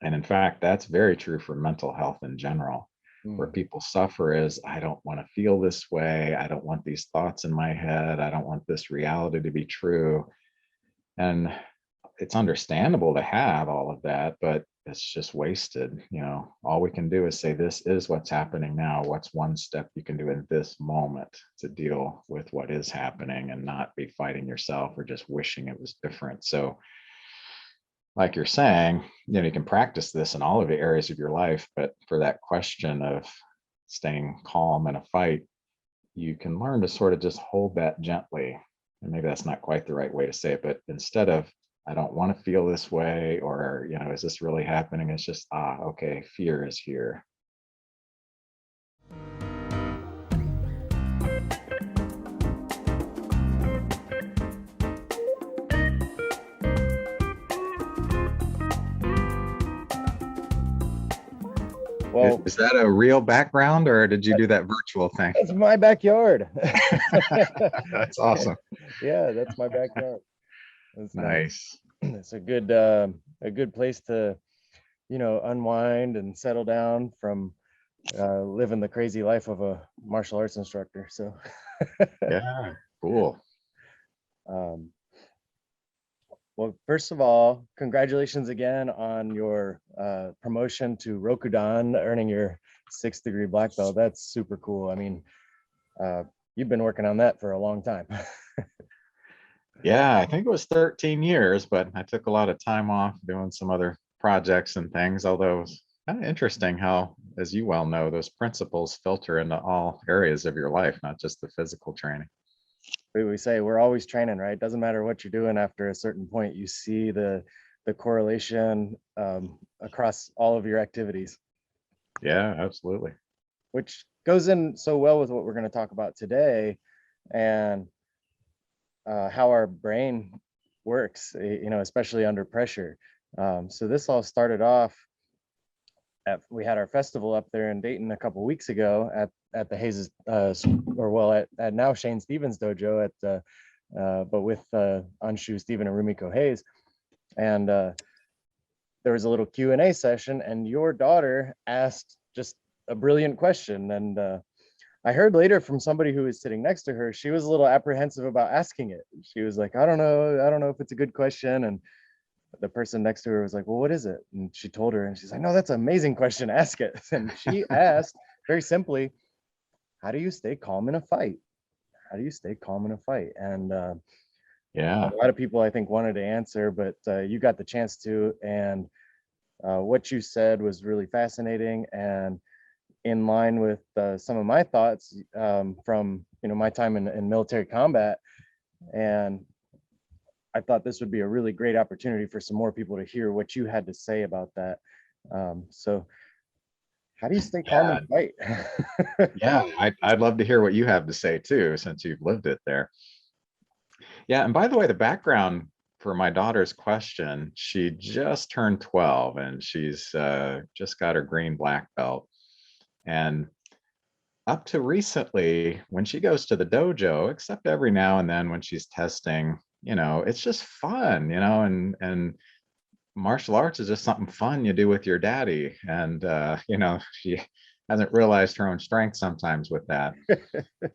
And in fact, that's very true for mental health in general. Where Mm. people suffer is, I don't want to feel this way. I don't want these thoughts in my head. I don't want this reality to be true. And it's understandable to have all of that, but it's just wasted. All we can do is say, this is what's happening now. What's one step you can do in this moment to deal with what is happening and not be fighting yourself or just wishing it was different? So, like you're saying, you can practice this in all of the areas of your life, but for that question of staying calm in a fight, you can learn to sort of just hold that gently. And maybe that's not quite the right way to say it, but instead of, I don't want to feel this way, or, is this really happening? It's just, okay, fear is here. Well, Is that a real background, or did you do that virtual thing? that's my backyard. That's awesome. Yeah, that's my backyard. That's nice. Nice. It's a good place to, unwind and settle down from living the crazy life of a martial arts instructor. So, Yeah, cool. um, well, first of all, congratulations again on your promotion to Rokudan, earning your 6th degree black belt. That's super cool. I mean, you've been working on that for a long time. Yeah, I think it was 13 years, but I took a lot of time off doing some other projects and things, although it was kind of interesting how, as you well know, those principles filter into all areas of your life, not just the physical training. We say we're always training, right? Doesn't matter what you're doing, after a certain point, you see the correlation across all of your activities, Yeah, absolutely. which goes in so well with what we're going to talk about today, and how our brain works, especially under pressure. So this all started off we had our festival up there in Dayton a couple weeks ago at the Hayes, at now Shane Stevens dojo but with Anshu, Stephen, and Rumiko Hayes. And there was a little Q&A session, and your daughter asked just a brilliant question. And I heard later from somebody who was sitting next to her, she was a little apprehensive about asking it. She was like, I don't know if it's a good question. And the person next to her was like, well, what is it? And she told her, and she's like, no, that's an amazing question. Ask it. And she asked very simply, how do you stay calm in a fight? How do you stay calm in a fight? And Yeah. a lot of people, I think, wanted to answer, but you got the chance to. And what you said was really fascinating and in line with some of my thoughts from my time in military combat. And I thought this would be a really great opportunity for some more people to hear what you had to say about that. So how do you stay calm Yeah. and fight? Yeah. I'd love to hear what you have to say too, since you've lived it there. Yeah. And by the way, the background for my daughter's question, she just turned 12 and she's just got her green black belt. And up to recently, when she goes to the dojo, except every now and then when she's testing, it's just fun, and martial arts is just something fun you do with your daddy. And, she hasn't realized her own strength sometimes with that.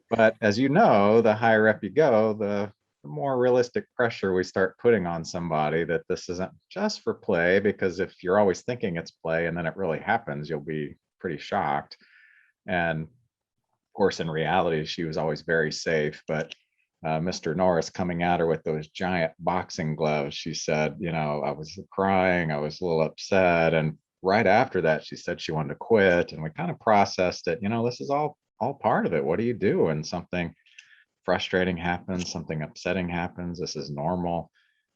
But as you know, the higher up you go, the more realistic pressure we start putting on somebody that this isn't just for play, because if you're always thinking it's play and then it really happens, you'll be pretty shocked. And of course, in reality, she was always very safe. But Mr. Norris coming at her with those giant boxing gloves, she said, I was crying, I was a little upset. And right after that, she said she wanted to quit. And we kind of processed it, this is all part of it. What do you do when something frustrating happens, something upsetting happens? This is normal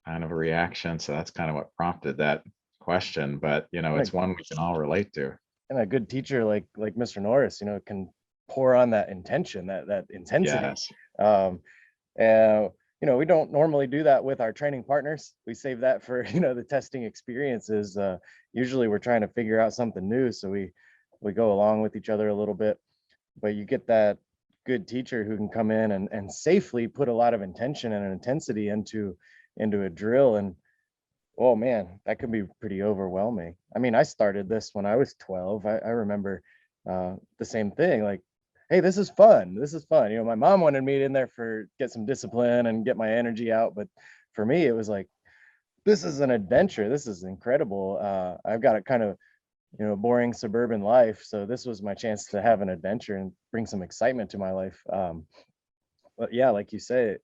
kind of a reaction. So that's kind of what prompted that question. But, it's one we can all relate to. And a good teacher like Mr. Norris, can pour on that intention, that intensity. Yes. And we don't normally do that with our training partners. We save that for the testing experiences. Usually we're trying to figure out something new, so we go along with each other a little bit. But you get that good teacher who can come in and safely put a lot of intention and an intensity into a drill. And Oh man, that could be pretty overwhelming. I mean, I started this when I was 12. I remember the same thing. Like, hey, this is fun. This is fun. You know, my mom wanted me in there for get some discipline and get my energy out, but for me, it was like, this is an adventure. This is incredible. I've got a kind of, you know, boring suburban life, so this was my chance to have an adventure and bring some excitement to my life. But yeah, like you say,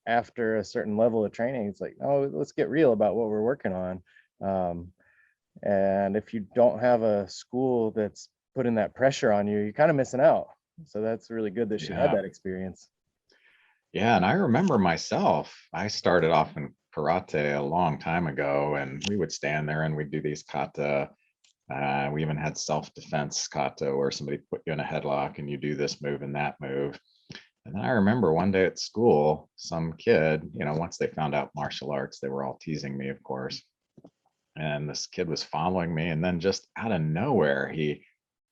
after a certain level of training, it's like, oh, let's get real about what we're working on. Um, and if you don't have a school that's putting that pressure on you, you're kind of missing out. So that's really good that she had Yeah. that experience. Yeah. And I remember myself, I started off in karate a long time ago, and we would stand there and we'd do these kata. We even had self-defense kata where somebody put you in a headlock and you do this move and that move. And then I remember one day at school, some kid, you know, once they found out martial arts, they were all teasing me, of course. And this kid was following me. And then just out of nowhere, he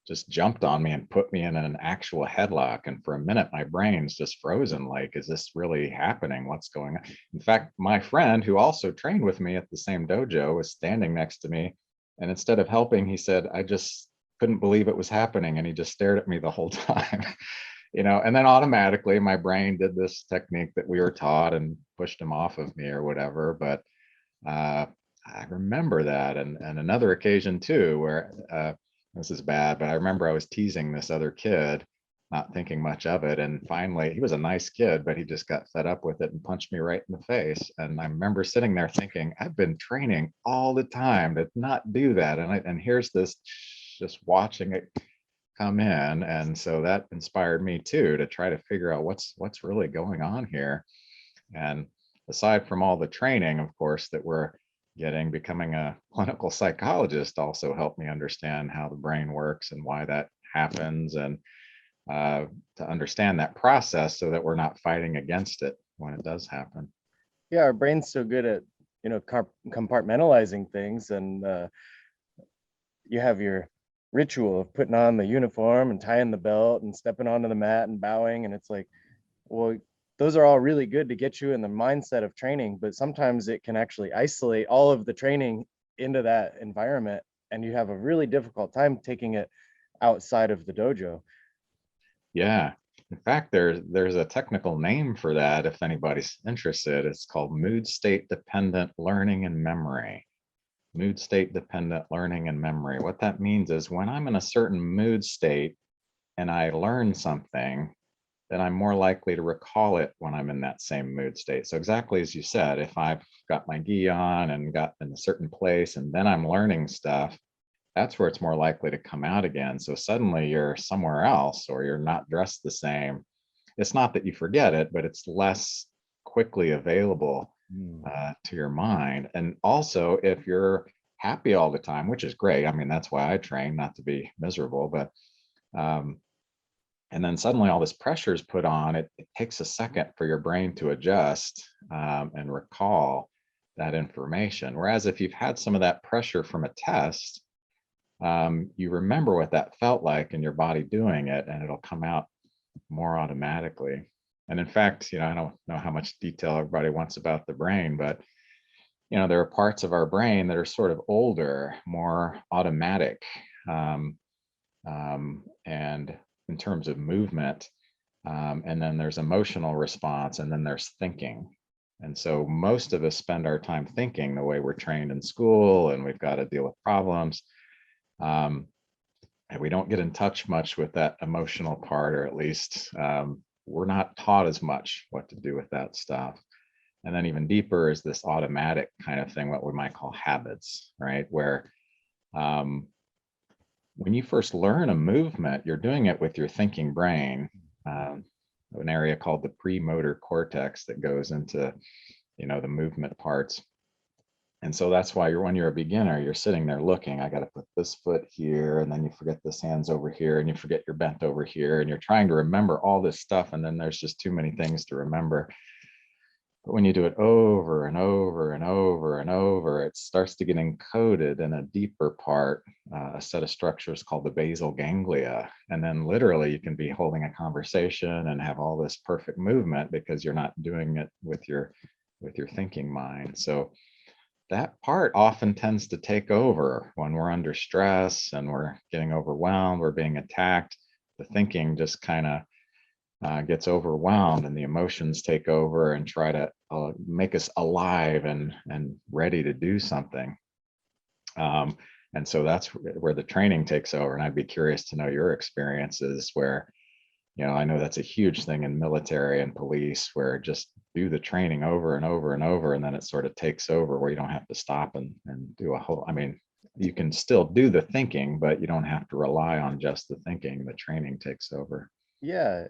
just jumped on me and put me in an actual headlock. And for a minute, my brain's just frozen. Like, is this really happening? What's going on? In fact, my friend who also trained with me at the same dojo was standing next to me. And instead of helping, he said, I just couldn't believe it was happening. And he just stared at me the whole time. You know, and then automatically my brain did this technique that we were taught and pushed him off of me or whatever. But uh, I remember that, and another occasion too, where this is bad, but I remember I was teasing this other kid, not thinking much of it, and finally he was a nice kid, but he just got fed up with it and punched me right in the face. And I remember sitting there thinking, I've been training all the time to not do that, and here's this, just watching it come in. And so that inspired me too to try to figure out what's really going on here. And aside from all the training, of course, that we're getting, becoming a clinical psychologist also helped me understand how the brain works and why that happens, and to understand that process so that we're not fighting against it when it does happen. Yeah, our brain's so good at, you know, compartmentalizing things, and you have your ritual of putting on the uniform and tying the belt and stepping onto the mat and bowing, and it's like, well, those are all really good to get you in the mindset of training, but sometimes it can actually isolate all of the training into that environment, and you have a really difficult time taking it outside of the dojo. Yeah. In fact, there's a technical name for that if anybody's interested. It's called mood state dependent learning and memory. Mood state dependent learning and memory. What that means is when I'm in a certain mood state and I learn something, then I'm more likely to recall it when I'm in that same mood state. So exactly as you said, if I've got my gi on and got in a certain place and then I'm learning stuff, that's where it's more likely to come out again. So suddenly you're somewhere else or you're not dressed the same. It's not that you forget it, but it's less quickly available Mm. to your mind. And also, if you're happy all the time, which is great, I mean, that's why I train, not to be miserable, but um, and then suddenly all this pressure is put on, it takes a second for your brain to adjust and recall that information. Whereas if you've had some of that pressure from a test, you remember what that felt like in your body doing it, and it'll come out more automatically. And in fact, you know, I don't know how much detail everybody wants about the brain, but you know, there are parts of our brain that are sort of older, more automatic, um, and in terms of movement. And then there's emotional response, and then there's thinking. And so most of us spend our time thinking the way we're trained in school, and we've got to deal with problems. Um, and we don't get in touch much with that emotional part, or at least we're not taught as much what to do with that stuff. And then even deeper is this automatic kind of thing, what we might call habits, right? Where um, when you first learn a movement, you're doing it with your thinking brain, an area called the premotor cortex that goes into, you know, the movement parts. And so that's why when you're a beginner, you're sitting there looking, I got to put this foot here, and then you forget this hand's over here, and you forget you're bent over here, and you're trying to remember all this stuff, and then there's just too many things to remember. But when you do it over and over and over and over, it starts to get encoded in a deeper part, a set of structures called the basal ganglia. And then literally you can be holding a conversation and have all this perfect movement because you're not doing it with your thinking mind. So that part often tends to take over when we're under stress and we're getting overwhelmed, we're being attacked. The thinking just kind of gets overwhelmed, and the emotions take over and try to make us alive and ready to do something. And so that's where the training takes over. And I'd be curious to know your experiences where, I know that's a huge thing in military and police, where just do the training over and over and over, and then it sort of takes over where you don't have to stop and do a whole, I mean, you can still do the thinking, but you don't have to rely on just the thinking. The training takes over. Yeah,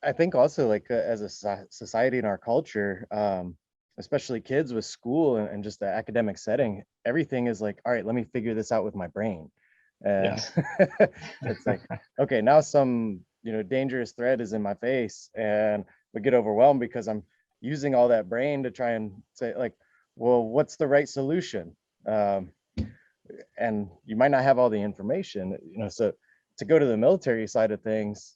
I think also like as a society in our culture, especially kids with school and just the academic setting, everything is like, all right, let me figure this out with my brain. And Yes. it's like, okay, now some, dangerous threat is in my face, and we get overwhelmed because I'm using all that brain to try and say like, well, what's the right solution? And you might not have all the information, so to go to the military side of things,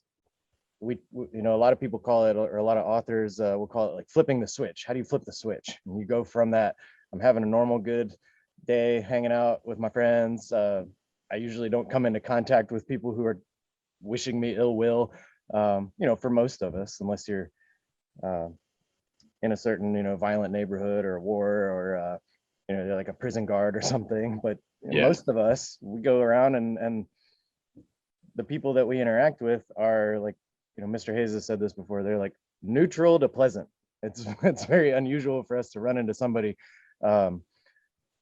we a lot of people call it, or a lot of authors will call it like flipping the switch. How do you flip the switch? And you go from that, I'm having a normal good day hanging out with my friends, I usually don't come into contact with people who are wishing me ill will, for most of us, unless you're uh, in a certain violent neighborhood or a war, or you're like a prison guard or something. But Yeah. most of us, we go around, and the people that we interact with are like, Mr. Hayes has said this before, they're like neutral to pleasant. It's very unusual for us to run into somebody who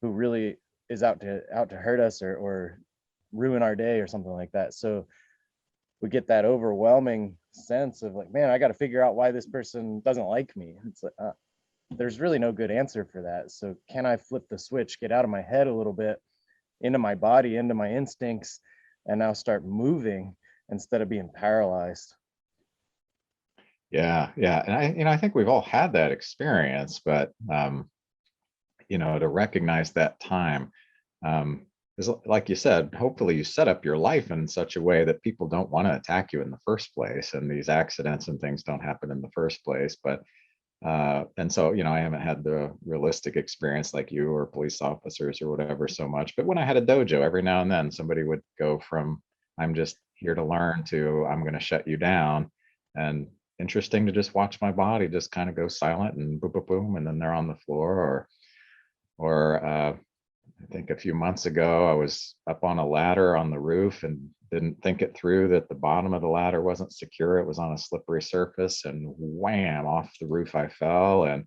really is out to hurt us, or ruin our day or something like that. So we get that overwhelming sense of like, man, I got to figure out why this person doesn't like me. It's like, there's really no good answer for that. So can I flip the switch, get out of my head a little bit, into my body, into my instincts, and now start moving instead of being paralyzed? Yeah. Yeah. And I think we've all had that experience, but, to recognize that time, is like you said, hopefully you set up your life in such a way that people don't want to attack you in the first place, and these accidents and things don't happen in the first place. But and so, I haven't had the realistic experience like you or police officers or whatever so much. But when I had a dojo, every now and then somebody would go from I'm just here to learn to I'm going to shut you down. And interesting to just watch my body just kind of go silent and boom, boom, boom, and then they're on the floor. Or I think a few months ago, I was up on a ladder on the roof and didn't think it through that the bottom of the ladder wasn't secure. It was on a slippery surface, and wham, off the roof I fell, and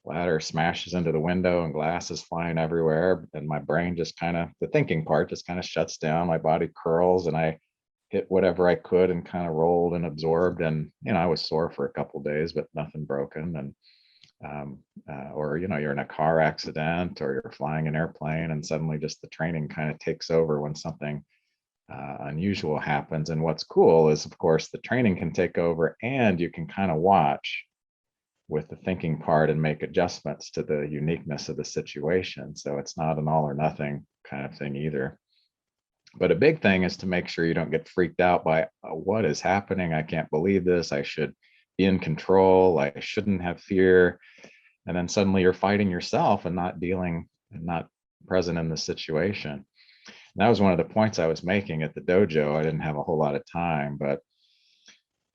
ladder smashes into the window and glass is flying everywhere. And my brain just kind of, the thinking part just kind of shuts down. My body curls and I hit whatever I could and kind of rolled and absorbed. And, I was sore for a couple of days, but nothing broken. And or you're in a car accident or you're flying an airplane, and suddenly just the training kind of takes over when something unusual happens. And what's cool is, of course, the training can take over and you can kind of watch with the thinking part and make adjustments to the uniqueness of the situation. So it's not an all or nothing kind of thing either. But a big thing is to make sure you don't get freaked out by what is happening. I can't believe this. I should be in control. I shouldn't have fear. And then suddenly you're fighting yourself and not dealing and not present in the situation. And that was one of the points I was making at the dojo. I didn't have a whole lot of time, but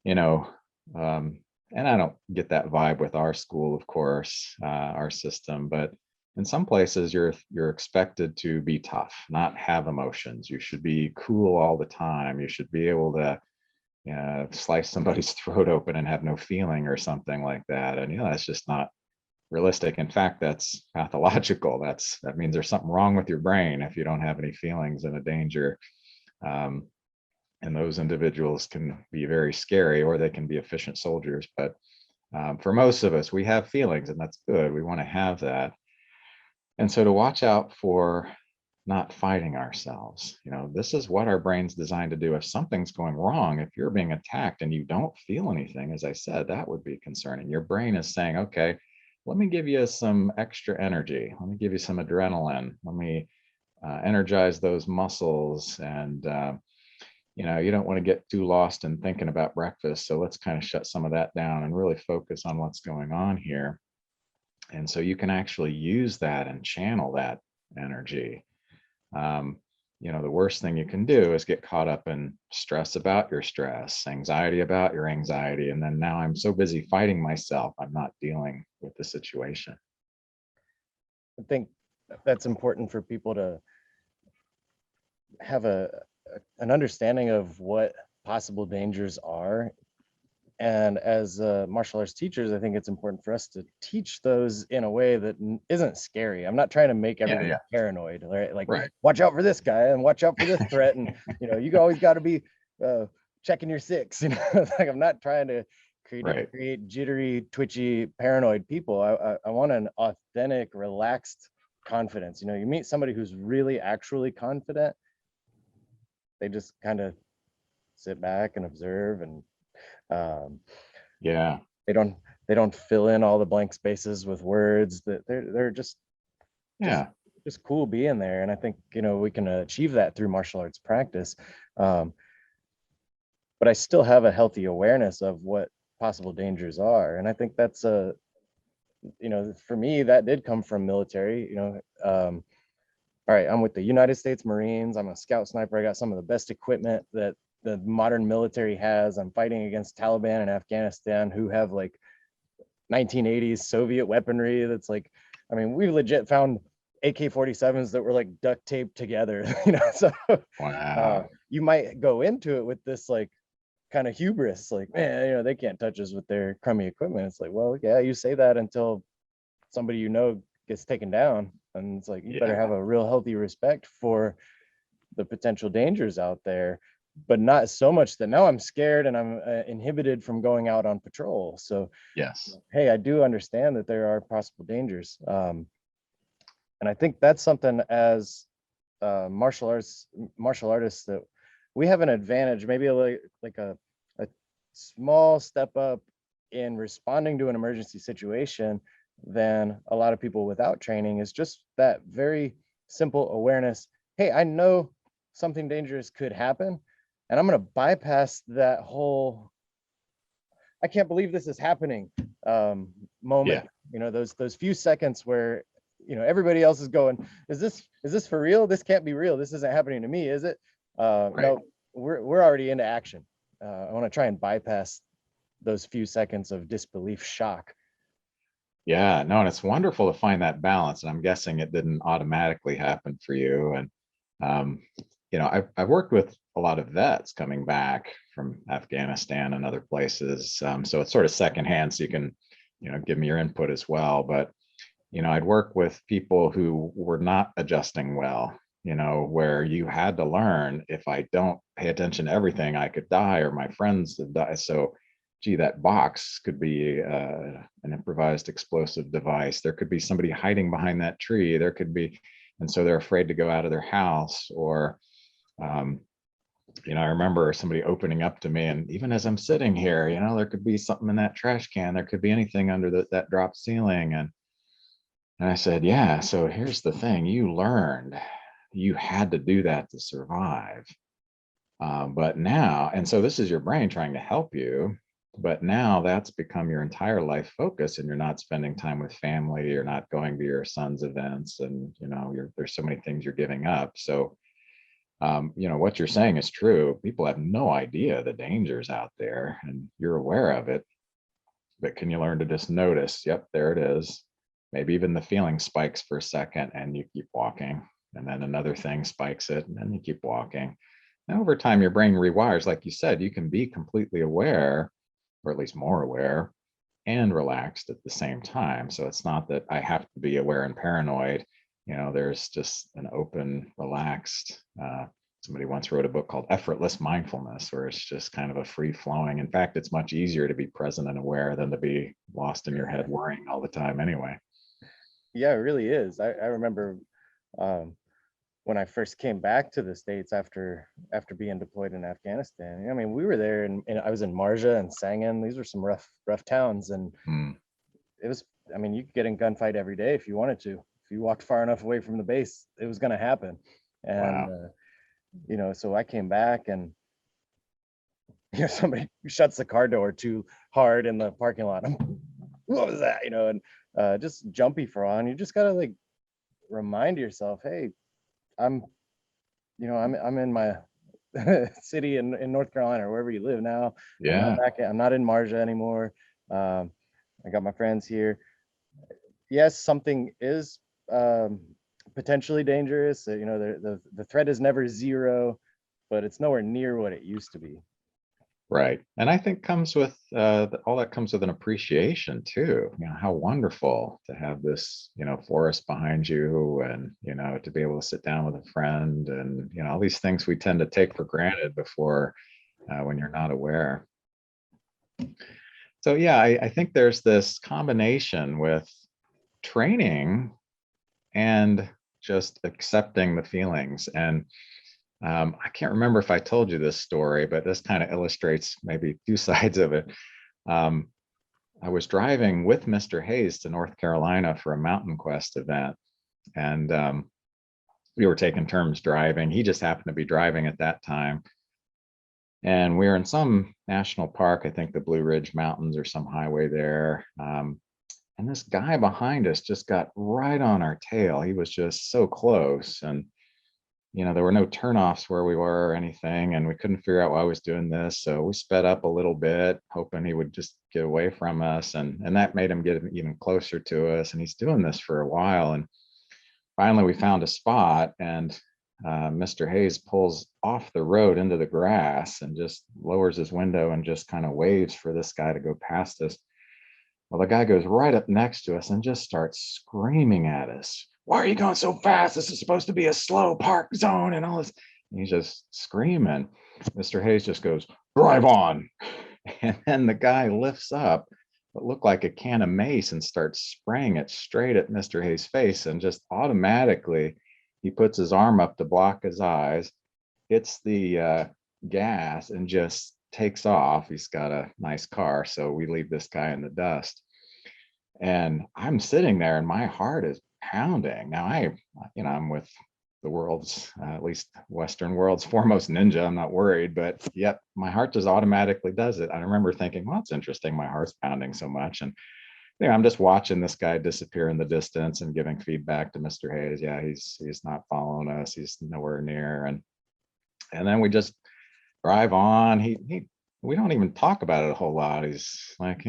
you know, and I don't get that vibe with our school, of course, our system, but in some places you're expected to be tough, not have emotions. You should be cool all the time. You should be able to slice somebody's throat open and have no feeling or something like that. And that's just not realistic. In fact, that's pathological. That means there's something wrong with your brain if you don't have any feelings in a danger. Um, and those individuals can be very scary, or they can be efficient soldiers. But for most of us, we have feelings, and that's good. We want to have that. And so to watch out for not fighting ourselves, this is what our brain's designed to do. If something's going wrong, if you're being attacked and you don't feel anything, as I said, that would be concerning. Your brain is saying, okay, let me give you some extra energy. Let me give you some adrenaline. Let me energize those muscles. And, you don't want to get too lost in thinking about breakfast. So let's kind of shut some of that down and really focus on what's going on here. And so you can actually use that and channel that energy. Um, the worst thing you can do is get caught up in stress about your stress, anxiety about your anxiety. And then now I'm so busy fighting myself, I'm not dealing with the situation. I think that's important for people to have an understanding of what possible dangers are. And as martial arts teachers, I think it's important for us to teach those in a way that isn't scary. I'm not trying to make Yeah, everybody yeah, paranoid, right? Like, right, watch out for this guy and watch out for this threat, and you always got to be checking your six. Like, I'm not trying to right. create jittery, twitchy, paranoid people. I want an authentic, relaxed confidence. You meet somebody who's really actually confident, they just kind of sit back and observe, and um, Yeah, they don't they don't fill in all the blank spaces with words. That they're just yeah, just cool being there. And I think we can achieve that through martial arts practice. um, but I still have a healthy awareness of what possible dangers are, and I think that's for me, that did come from military. All right, I'm with the United States Marines. I'm a scout sniper. I got some of the best equipment that the modern military has. I'm fighting against Taliban in Afghanistan, who have like 1980s Soviet weaponry that's like, I mean, we legit found AK-47s that were like duct taped together. So wow, you might go into it with this like kind of hubris, like, man, they can't touch us with their crummy equipment. It's like, well, yeah, you say that until somebody gets taken down, and it's like, you better have yeah, a real healthy respect for the potential dangers out there, but not so much that now I'm scared and I'm inhibited from going out on patrol. So, yes, hey, I do understand that there are possible dangers. And I think that's something as martial artists, that we have an advantage, maybe like a small step up in responding to an emergency situation than a lot of people without training, is just that very simple awareness. Hey, I know something dangerous could happen, and I'm going to bypass that whole "I can't believe this is happening" moment. yeah, Those few seconds where everybody else is going, is this for real? This can't be real. This isn't happening to me, is it? right. No, we're already into action. I want to try and bypass those few seconds of disbelief shock. Yeah, no, and it's wonderful to find that balance. And I'm guessing it didn't automatically happen for you. And I've worked with a lot of vets coming back from Afghanistan and other places. So it's sort of secondhand, so you can, give me your input as well. But I'd work with people who were not adjusting well, where you had to learn, if I don't pay attention to everything, I could die or my friends would die. So, gee, that box could be an improvised explosive device. There could be somebody hiding behind that tree. There could be, and so they're afraid to go out of their house. Or, um, I remember somebody opening up to me, and even as I'm sitting here, there could be something in that trash can. There could be anything under that drop ceiling. And I said, yeah, so here's the thing. You learned you had to do that to survive. But now, and so this is your brain trying to help you, but now that's become your entire life focus, and you're not spending time with family, you're not going to your son's events, and there's so many things you're giving up. So what you're saying is true. People have no idea the dangers out there, and you're aware of it. But can you learn to just notice, yep, there it is. Maybe even the feeling spikes for a second and you keep walking. And then another thing spikes it and then you keep walking. And over time, your brain rewires. Like you said, you can be completely aware, or at least more aware, and relaxed at the same time. So it's not that I have to be aware and paranoid. There's just an open, relaxed, somebody once wrote a book called Effortless Mindfulness, where it's just kind of a free flowing. In fact, it's much easier to be present and aware than to be lost in your head worrying all the time anyway. Yeah, it really is. I remember um, when I first came back to the States after being deployed in Afghanistan. I mean, we were there, and I was in Marja and Sangin. These were some rough towns, and Mm, it was. I mean, you could get in gunfight every day if you wanted to. If you walked far enough away from the base, it was going to happen. And wow. so I came back, and somebody shuts the car door too hard in the parking lot. What was that? And just jumpy for a while. And you just gotta like remind yourself, hey, I'm, I'm in my city in North Carolina or wherever you live now. Yeah. I'm not in Marja anymore. I got my friends here. Yes, something is potentially dangerous. The threat is never zero, but it's nowhere near what it used to be. Right. And I think comes with all that comes with an appreciation too. How wonderful to have this, forest behind you, and, to be able to sit down with a friend, and, all these things we tend to take for granted before when you're not aware. So yeah, I think there's this combination with training and just accepting the feelings. And I can't remember if I told you this story, but this kind of illustrates maybe two sides of it. Um, I was driving with Mr. Hayes to North Carolina for a Mountain Quest event, and we were taking turns driving. He just happened to be driving at that time. And we were in some national park, I think the Blue Ridge Mountains or some highway there. And this guy behind us just got right on our tail. He was just so close. And there were no turnoffs where we were or anything, and we couldn't figure out why I was doing this. So we sped up a little bit, hoping he would just get away from us. And that made him get even closer to us. And he's doing this for a while. And finally we found a spot, and Mr. Hayes pulls off the road into the grass and just lowers his window and just kind of waves for this guy to go past us. Well, the guy goes right up next to us and just starts screaming at us. Why are you going so fast? This is supposed to be a slow park zone and all this. And he's just screaming. Mr. Hayes just goes, drive on. And then the guy lifts up what looked like a can of mace and starts spraying it straight at Mr. Hayes' face. And just automatically, he puts his arm up to block his eyes, hits the gas, and just takes off. He's got a nice car, so we leave this guy in the dust. And I'm sitting there and my heart is pounding. Now I'm with the world's, at least Western world's foremost ninja. I'm not worried, but yet my heart just automatically does it. I remember thinking, well, it's interesting. My heart's pounding so much. And I'm just watching this guy disappear in the distance and giving feedback to Mr. Hayes. Yeah, he's not following us. He's nowhere near. And then we just drive on. We don't even talk about it a whole lot. He's like,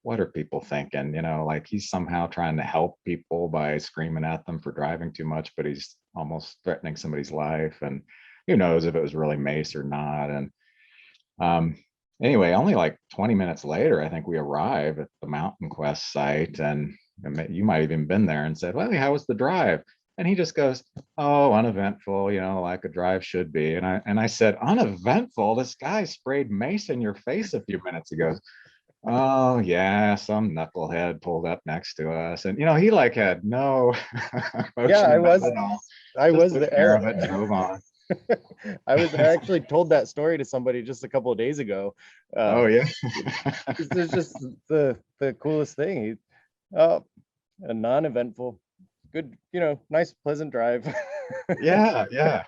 what are people thinking? Like he's somehow trying to help people by screaming at them for driving too much, but he's almost threatening somebody's life. And who knows if it was really mace or not. And anyway, only like 20 minutes later, I think we arrive at the Mountain Quest site, and you might have even been there and said, well, how was the drive? And he just goes, oh, uneventful, like a drive should be. And I said, uneventful? This guy sprayed mace in your face a few minutes ago. Oh yeah, some knucklehead pulled up next to us. And he like had no Yeah, emotion about it all. I was Took care of there. it, drove on. I was there. I actually told that story to somebody just a couple of days ago. Oh yeah. It's just the coolest thing. A non-eventful, good, nice, pleasant drive. Yeah.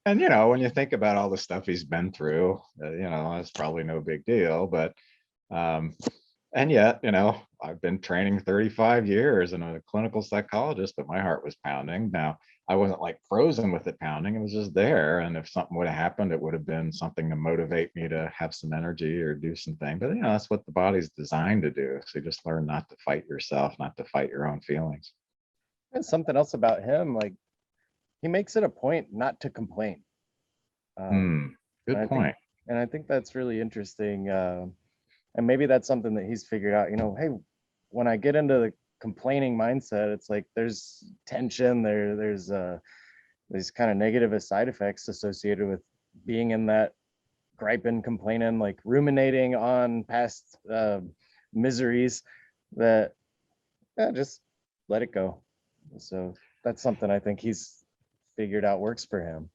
And when you think about all the stuff he's been through, it's probably no big deal. But and yet, I've been training 35 years and I'm a clinical psychologist, but my heart was pounding. Now, I wasn't like frozen with it pounding, it was just there. And if something would have happened, it would have been something to motivate me to have some energy or do something. But that's what the body's designed to do. So you just learn not to fight yourself, not to fight your own feelings. And something else about him, like he makes it a point not to complain. Good point. And I think that's really interesting. And maybe that's something that he's figured out. Hey, when I get into the complaining mindset, it's like there's tension there's these kind of negative side effects associated with being in that griping, complaining, like ruminating on past miseries that just let it go. So that's something I think he's figured out works for him.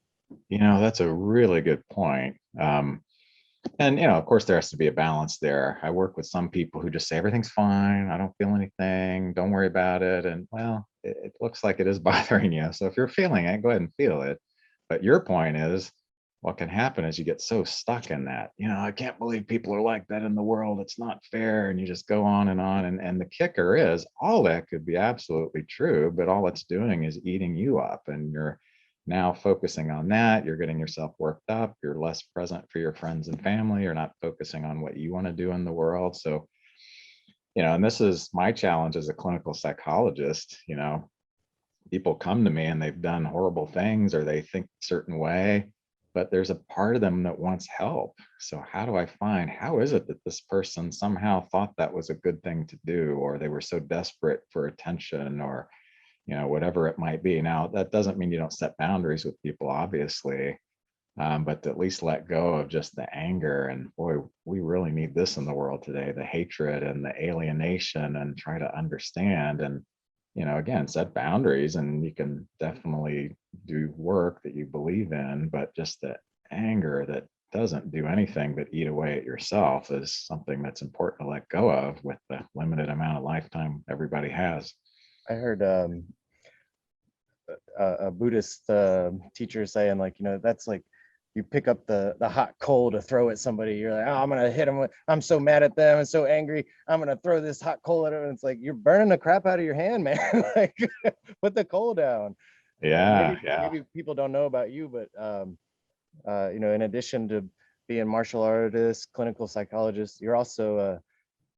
That's a really good point. And of course there has to be a balance there. I work with some people who just say everything's fine, I don't feel anything, don't worry about it. And well, it looks like it is bothering you. So if you're feeling it, go ahead and feel it. But your point is, what can happen is you get so stuck in that, I can't believe people are like that in the world. It's not fair. And you just go on and on. And the kicker is all that could be absolutely true, but all it's doing is eating you up. And you're now focusing on that. You're getting yourself worked up. You're less present for your friends and family. You're not focusing on what you want to do in the world. So, and this is my challenge as a clinical psychologist. People come to me and they've done horrible things or they think a certain way, but there's a part of them that wants help. So how is it that this person somehow thought that was a good thing to do, or they were so desperate for attention, or whatever it might be. Now, that doesn't mean you don't set boundaries with people, obviously, but to at least let go of just the anger. And boy, we really need this in the world today, the hatred and the alienation, and try to understand and, again, set boundaries. And you can definitely do work that you believe in, but just the anger that doesn't do anything but eat away at yourself is something that's important to let go of with the limited amount of lifetime everybody has. I heard a Buddhist teacher saying, like, that's like you pick up the hot coal to throw at somebody. You're like, oh, I'm gonna hit them. I'm so mad at them and so angry. I'm gonna throw this hot coal at them. And it's like, you're burning the crap out of your hand, man. Like, put the coal down. Yeah, Maybe people don't know about you, but in addition to being martial artist, clinical psychologist, you're also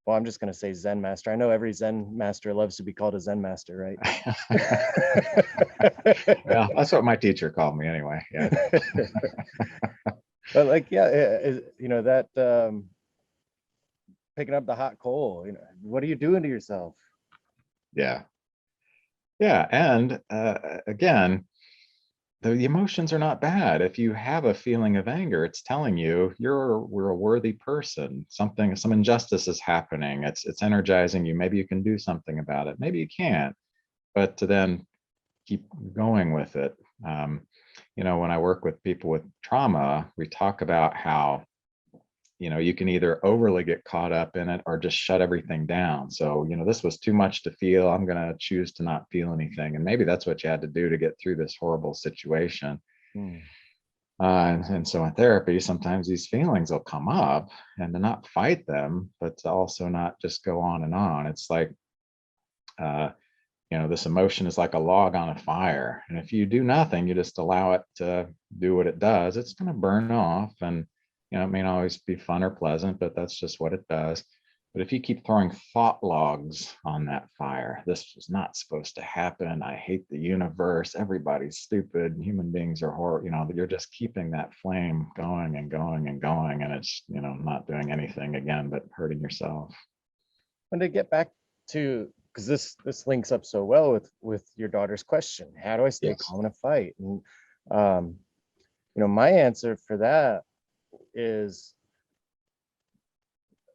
well, I'm just going to say Zen master. I know every Zen master loves to be called a Zen master, right? Well, that's what my teacher called me anyway. Yeah. But like, yeah, that picking up the hot coal, what are you doing to yourself? Yeah. Yeah. And again, the emotions are not bad. If you have a feeling of anger, it's telling you we're a worthy person. Some injustice is happening. It's energizing you. Maybe you can do something about it. Maybe you can't, but to then keep going with it. When I work with people with trauma, we talk about how you can either overly get caught up in it or just shut everything down. So, this was too much to feel. I'm going to choose to not feel anything. And maybe that's what you had to do to get through this horrible situation. And so in therapy, sometimes these feelings will come up, and to not fight them, but to also not just go on and on. It's like, this emotion is like a log on a fire. And if you do nothing, you just allow it to do what it does, it's going to burn off. And it may not always be fun or pleasant, but that's just what it does. But if you keep throwing thought logs on that fire, this was not supposed to happen. I hate the universe. Everybody's stupid. Human beings are horrible. You're just keeping that flame going and going and going. And it's, not doing anything again, but hurting yourself. And to get back to, because this links up so well with your daughter's question, how do I stay calm in a fight? And my answer for that is,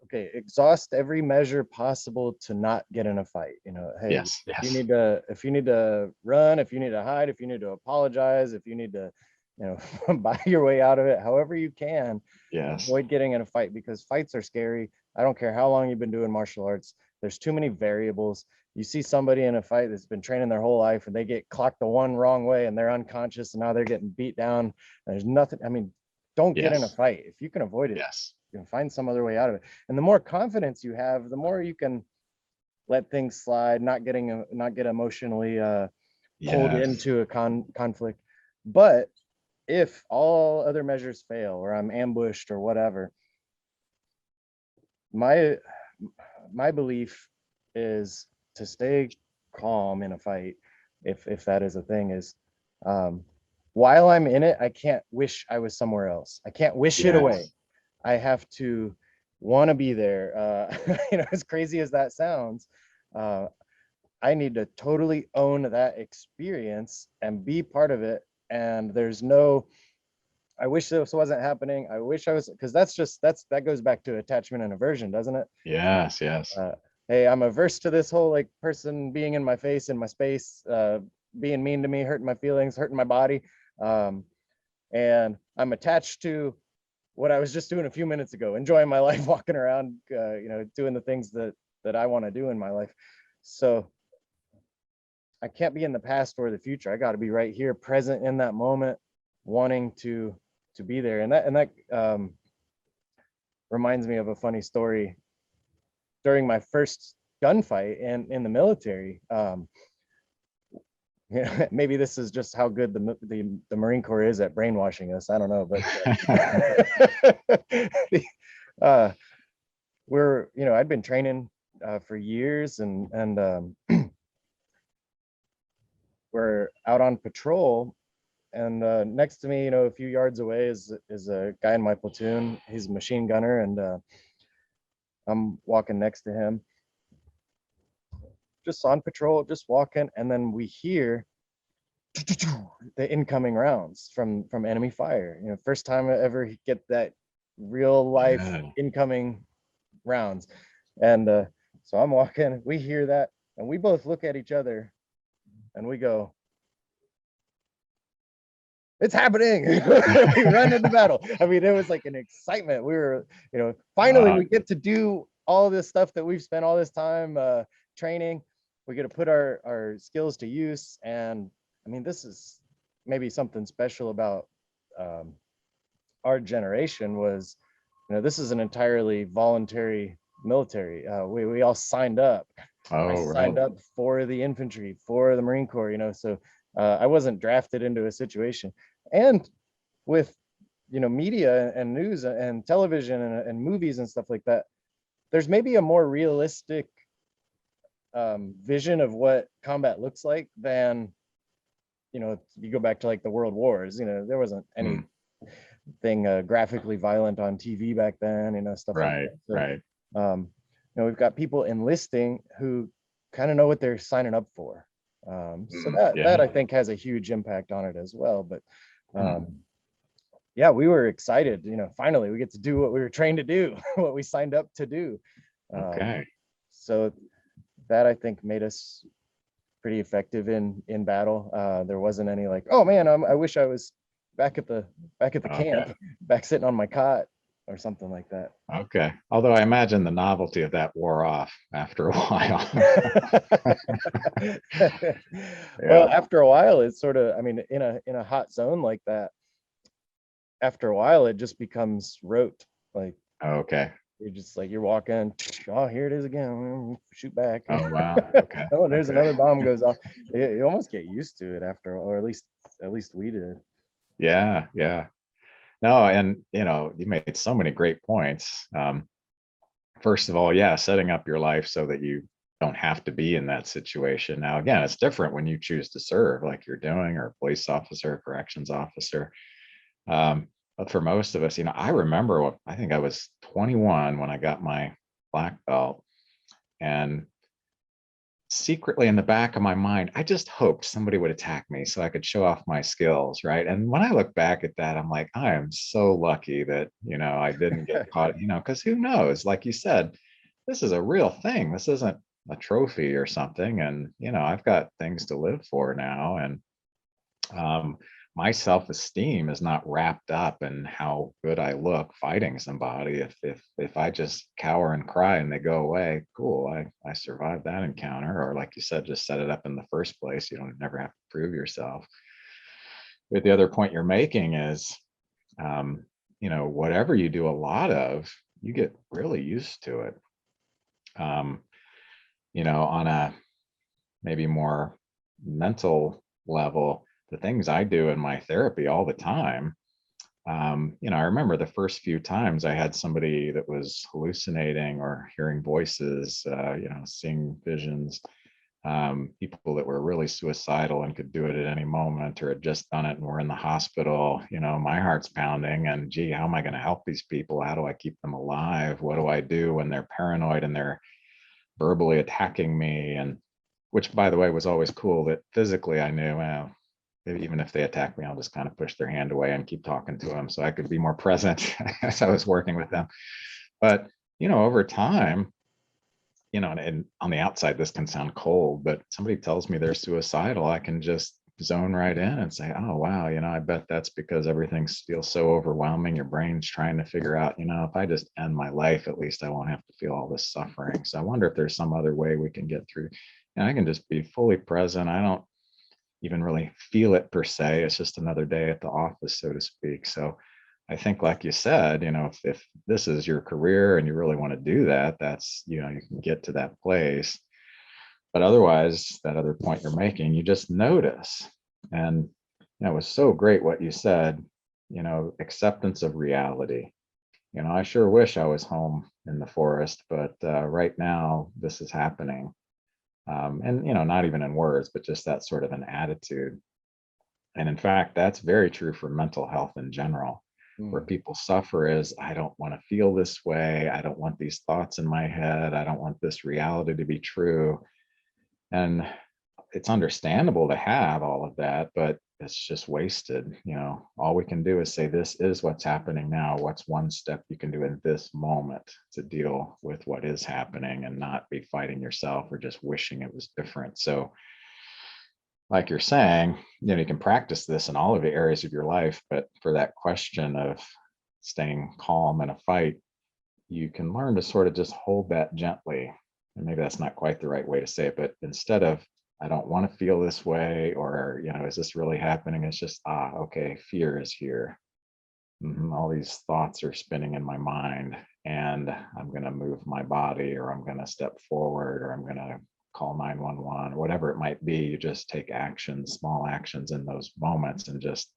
okay, exhaust every measure possible to not get in a fight. Hey, yes. if you need to run, if you need to hide, if you need to apologize, if you need to buy your way out of it, however you can. Yes. Avoid getting in a fight, because fights are scary. I don't care how long you've been doing martial arts. There's too many variables. You see somebody in a fight that's been training their whole life, and they get clocked the one wrong way and they're unconscious, and now they're getting beat down. There's nothing. I mean, don't get in a fight. If you can avoid it, you can find some other way out of it. And the more confidence you have, the more you can let things slide, not get emotionally pulled into a conflict. But if all other measures fail, or I'm ambushed or whatever, my belief is to stay calm in a fight, if that is a thing, is while I'm in it, I can't wish I was somewhere else. I can't wish it away. I have to want to be there. As crazy as that sounds, I need to totally own that experience and be part of it. And there's no, I wish this wasn't happening. I wish I was, because that goes back to attachment and aversion, doesn't it? Yes. Hey, I'm averse to this whole like person being in my face, in my space, being mean to me, hurting my feelings, hurting my body. And I'm attached to what I was just doing a few minutes ago, enjoying my life, walking around, doing the things that I want to do in my life. So I can't be in the past or the future. I got to be right here, present in that moment, wanting to to be there. And that reminds me of a funny story. During my first gunfight in the military, yeah, maybe this is just how good the Marine Corps is at brainwashing us. I don't know, but uh, I'd been training for years, and we're out on patrol, and next to me, a few yards away is a guy in my platoon. He's a machine gunner, and I'm walking next to him, just on patrol, just walking, and then we hear the incoming rounds from enemy fire. First time I ever get that real life incoming rounds. And so I'm walking, we hear that, and we both look at each other and we go, it's happening. We run into battle. I mean, it was like an excitement. We were, finally we get to do all this stuff that we've spent all this time training. We get to put our skills to use. And I mean, this is maybe something special about our generation was, this is an entirely voluntary military. We all signed up. I signed up for the infantry, for the Marine Corps, so I wasn't drafted into a situation. And with, media and news and television and movies and stuff like that, there's maybe a more realistic vision of what combat looks like than, you go back to like the World Wars, there wasn't anything graphically violent on TV back then, stuff like that. So, right. We've got people enlisting who kind of know what they're signing up for. So that I think has a huge impact on it as well. But yeah, we were excited, finally we get to do what we were trained to do, what we signed up to do. So that I think made us pretty effective in battle. There wasn't any like, oh man, I wish I was back at the camp, back sitting on my cot or something like that. Okay. Although I imagine the novelty of that wore off after a while. Well, after a while, it's sort of, I mean, in a hot zone like that, after a while, it just becomes rote. Like, you're just like, you're walking, oh, here it is again, shoot back. Oh, wow. Okay. Oh, there's another bomb goes off. You almost get used to it after, or at least we did. Yeah. No, and you made so many great points. First of all, setting up your life so that you don't have to be in that situation. Now, again, it's different when you choose to serve like you're doing, or a police officer, corrections officer. But for most of us, I remember I think I was 21 when I got my black belt, and secretly in the back of my mind, I just hoped somebody would attack me so I could show off my skills, right? And when I look back at that, I'm like, I am so lucky that, I didn't get caught, because who knows? Like you said, this is a real thing. This isn't a trophy or something. And, I've got things to live for now. And my self-esteem is not wrapped up in how good I look fighting somebody. If I just cower and cry and they go away, cool, I survived that encounter. Or like you said, just set it up in the first place. You don't never have to prove yourself. But the other point you're making is, whatever you do a lot of, you get really used to it. On a maybe more mental level, the things I do in my therapy all the time, I remember the first few times I had somebody that was hallucinating or hearing voices, seeing visions, people that were really suicidal and could do it at any moment, or had just done it and were in the hospital. My heart's pounding, and gee, how am I going to help these people? How do I keep them alive? What do I do when they're paranoid and they're verbally attacking me? And which, by the way, was always cool that physically I knew, well, even if they attack me, I'll just kind of push their hand away and keep talking to them so I could be more present as I was working with them. But, over time, and on the outside, this can sound cold, but somebody tells me they're suicidal, I can just zone right in and say, oh, wow, I bet that's because everything feels so overwhelming. Your brain's trying to figure out, if I just end my life, at least I won't have to feel all this suffering. So I wonder if there's some other way we can get through. And I can just be fully present. I don't even really feel it per se. It's just another day at the office, so to speak. So I think, like you said, if this is your career and you really want to do that, that's, you can get to that place. But otherwise, that other point you're making, you just notice. And it was so great what you said, acceptance of reality. I sure wish I was home in the forest, but right now this is happening. And, not even in words, but just that sort of an attitude. And in fact, that's very true for mental health in general. Where Mm. people suffer is, I don't want to feel this way. I don't want these thoughts in my head. I don't want this reality to be true. And it's understandable to have all of that, but it's just wasted. All we can do is say, this is what's happening now. What's one step you can do in this moment to deal with what is happening and not be fighting yourself or just wishing it was different? So, like you're saying, you can practice this in all of the areas of your life, but for that question of staying calm in a fight, you can learn to sort of just hold that gently. And maybe that's not quite the right way to say it, but instead of, I don't want to feel this way, or, is this really happening? It's just, okay, fear is here. All these thoughts are spinning in my mind, and I'm going to move my body, or I'm going to step forward, or I'm going to call 911, or whatever it might be. You just take actions, small actions in those moments, and just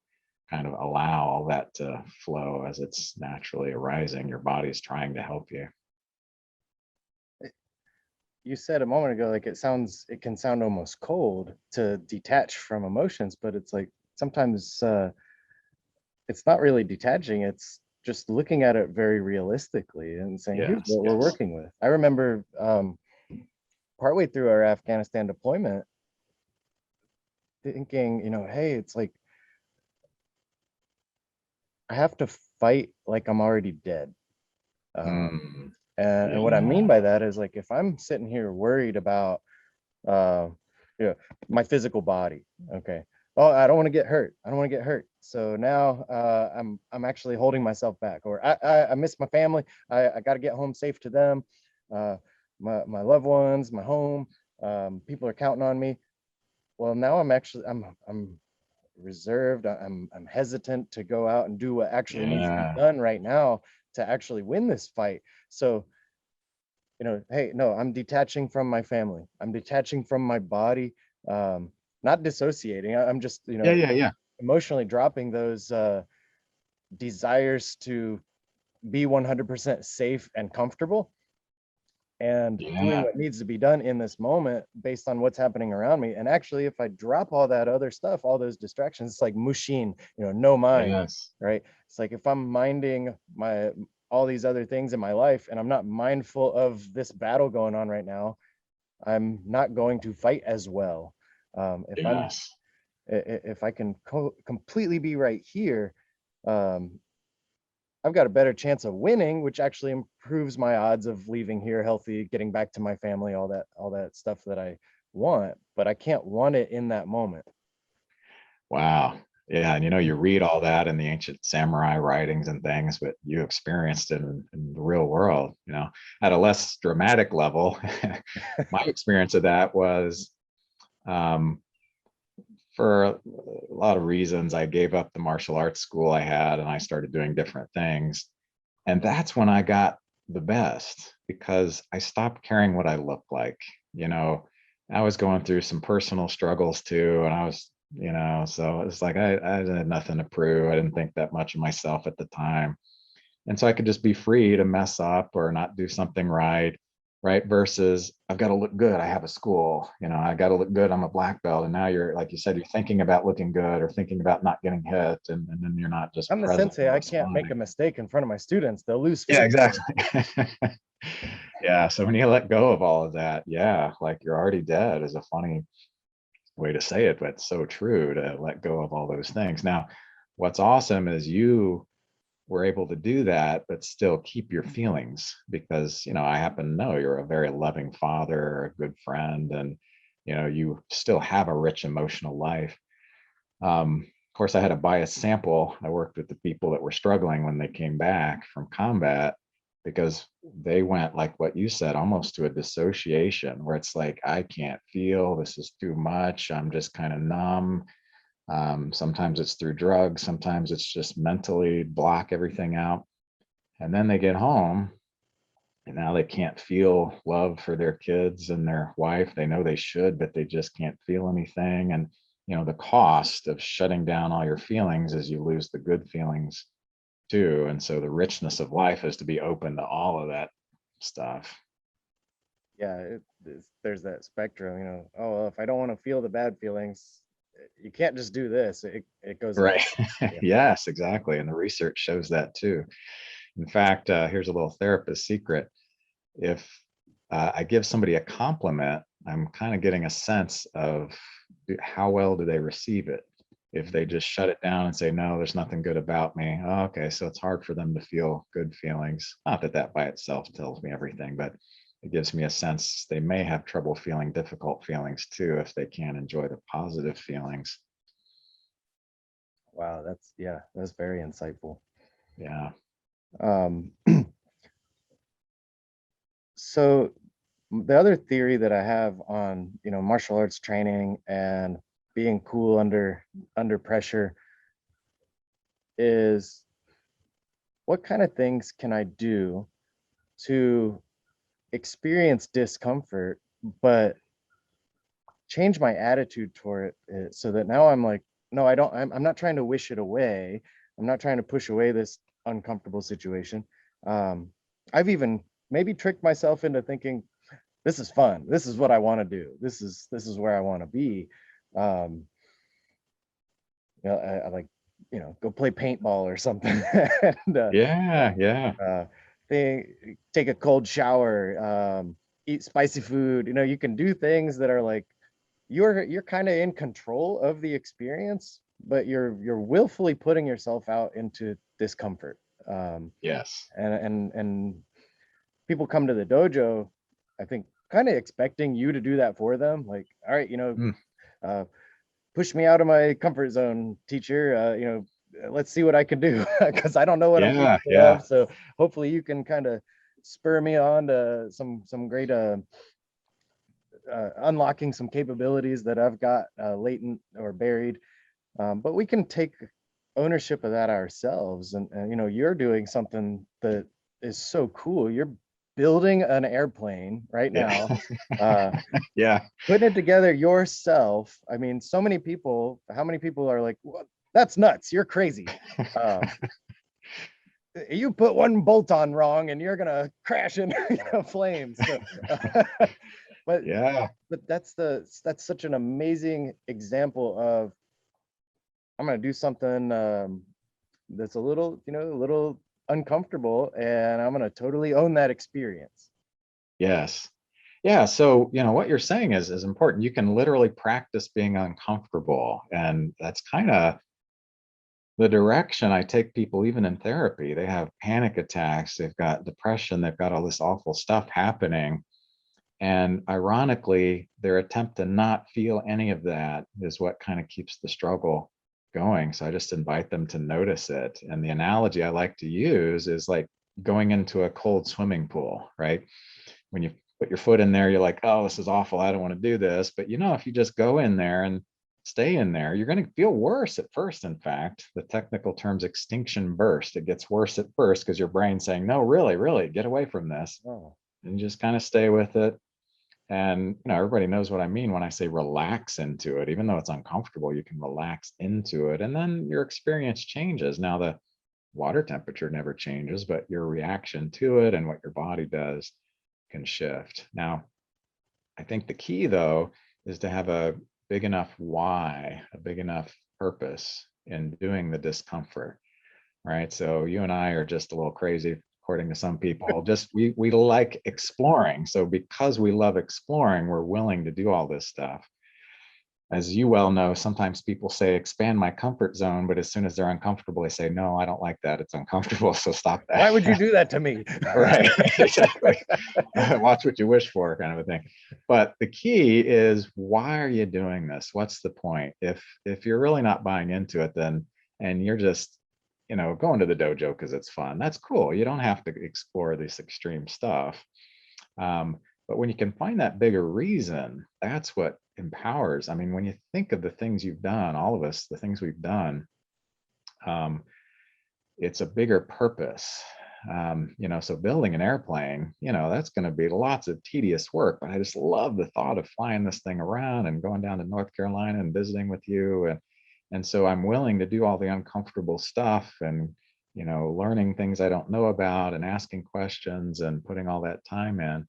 kind of allow all that to flow as it's naturally arising. Your body's trying to help you. You said a moment ago, like it can sound almost cold to detach from emotions, but it's like sometimes it's not really detaching. It's just looking at it very realistically and saying, here's Yes, what we're yes. working with. I remember partway through our Afghanistan deployment thinking, hey, it's like I have to fight like I'm already dead. Mm, And what I mean yeah, by that is, like, if I'm sitting here worried about uh, my physical body, okay, oh, I don't want to get hurt. I don't want to get hurt. So now I'm actually holding myself back, or I miss my family. I got to get home safe to them, uh, my loved ones, my home. People are counting on me. Well, now I'm reserved. I'm hesitant to go out and do what actually needs to be yeah, done right now to actually win this fight. So, hey, no, I'm detaching from my family. I'm detaching from my body. Not dissociating. I'm just, yeah, yeah, yeah, emotionally dropping those desires to be 100% safe and comfortable, and doing yeah, what needs to be done in this moment based on what's happening around me. And actually, if I drop all that other stuff, all those distractions, it's like mushin, no mind, yes, right? It's like if I'm minding my all these other things in my life and I'm not mindful of this battle going on right now, I'm not going to fight as well. If I'm yes. if I can completely be right here, um, I've got a better chance of winning, which actually improves my odds of leaving here healthy, getting back to my family, all that stuff that I want, but I can't want it in that moment. Wow. Yeah, and you read all that in the ancient samurai writings and things, but you experienced it in the real world, at a less dramatic level. My experience of that was, um, for a lot of reasons, I gave up the martial arts school I had and I started doing different things. And that's when I got the best, because I stopped caring what I looked like. You know, I was going through some personal struggles too. And I was, so it's like I had nothing to prove. I didn't think that much of myself at the time. And so I could just be free to mess up or not do something right. Right. Versus I've got to look good. I have a school, I got to look good. I'm a black belt. And now you're, like you said, you're thinking about looking good or thinking about not getting hit. And then you're not just I'm the present sensei. and I can't make a responding. mistake in front of my students. They'll lose Yeah, face. exactly. Yeah. So when you let go of all of that, yeah, like you're already dead is a funny way to say it, but it's so true, to let go of all those things. Now, what's awesome is you were able to do that, but still keep your feelings, because, I happen to know you're a very loving father, a good friend, and, you still have a rich emotional life. Of course, I had a biased sample. I worked with the people that were struggling when they came back from combat, because they went, like what you said, almost to a dissociation where it's like, I can't feel, this is too much. I'm just kind of numb. Sometimes it's through drugs, sometimes it's just mentally block everything out. And then they get home and now they can't feel love for their kids and their wife. They know they should, but they just can't feel anything. And, the cost of shutting down all your feelings is you lose the good feelings too. And so the richness of life is to be open to all of that stuff. Yeah, there's that spectrum, oh, well, if I don't want to feel the bad feelings, you can't just do this. It goes in. Right. Yeah. Yes, exactly. And the research shows that too. In fact, here's a little therapist secret. If I give somebody a compliment, I'm kind of getting a sense of how well do they receive it. If they just shut it down and say, no, there's nothing good about me. Oh, okay, so it's hard for them to feel good feelings. Not that that by itself tells me everything, but it gives me a sense they may have trouble feeling difficult feelings too if they can't enjoy the positive feelings. Wow, that's very insightful. Yeah. Um, so the other theory that I have on, martial arts training and being cool under pressure is, what kind of things can I do to experience discomfort, but change my attitude toward it, so that now I'm like, no, I'm not trying to wish it away. I'm not trying to push away this uncomfortable situation. I've even maybe tricked myself into thinking, this is fun. This is what I want to do. This is where I want to be. Um, I like, go play paintball or something. And Yeah. Yeah. uh, take a cold shower, eat spicy food. You can do things that are like, you're kind of in control of the experience, but you're willfully putting yourself out into discomfort. Yes. And people come to the dojo, I think, kind of expecting you to do that for them. Like, all right, Mm, uh, push me out of my comfort zone, teacher. Let's see what I can do, because I don't know what I'm yeah. capable Yeah. of. So hopefully you can kind of spur me on to some great unlocking some capabilities that I've got latent or buried. But we can take ownership of that ourselves. And you're doing something that is so cool. You're building an airplane right Yeah. now, uh, Yeah. putting it together yourself. I mean, so many people, how many people are like, well, that's nuts. You're crazy. Um, you put one bolt on wrong and you're gonna crash into flames. So, but Yeah. that's such an amazing example of, I'm gonna do something that's a little uncomfortable, and I'm gonna totally own that experience. Yes. Yeah. So, what you're saying is important. You can literally practice being uncomfortable. And that's kind of the direction I take people, even in therapy. They have panic attacks, they've got depression, they've got all this awful stuff happening. And ironically, their attempt to not feel any of that is what kind of keeps the struggle going. So I just invite them to notice it. And the analogy I like to use is like going into a cold swimming pool, right? When you put your foot in there, you're like, oh, this is awful. I don't want to do this. But if you just go in there and stay in there, you're going to feel worse at first. In fact, the technical term's extinction burst. It gets worse at first because your brain's saying, no, really, really, get away from this. Oh, And just kind of stay with it. And everybody knows what I mean when I say relax into it. Even though it's uncomfortable, you can relax into it. And then your experience changes. Now the water temperature never changes, but your reaction to it and what your body does can shift. Now, I think the key though is to have a big enough why, a big enough purpose in doing the discomfort, right? So you and I are just a little crazy, according to some people. Just we like exploring. So because we love exploring, we're willing to do all this stuff. As you well know, sometimes people say expand my comfort zone, but as soon as they're uncomfortable, they say, no, I don't like that. It's uncomfortable. So stop why would you that. do that to me? Right. Exactly. Watch what you wish for, kind of a thing. But the key is, why are you doing this? What's the point? If you're really not buying into it, then and you're just going to the dojo because it's fun, that's cool. You don't have to explore this extreme stuff. But when you can find that bigger reason, that's what empowers. I mean, when you think of the things you've done, all of us, the things we've done, um, it's a bigger purpose. So building an airplane, that's going to be lots of tedious work, but I just love the thought of flying this thing around and going down to North Carolina and visiting with you. And so I'm willing to do all the uncomfortable stuff and, learning things I don't know about and asking questions and putting all that time in.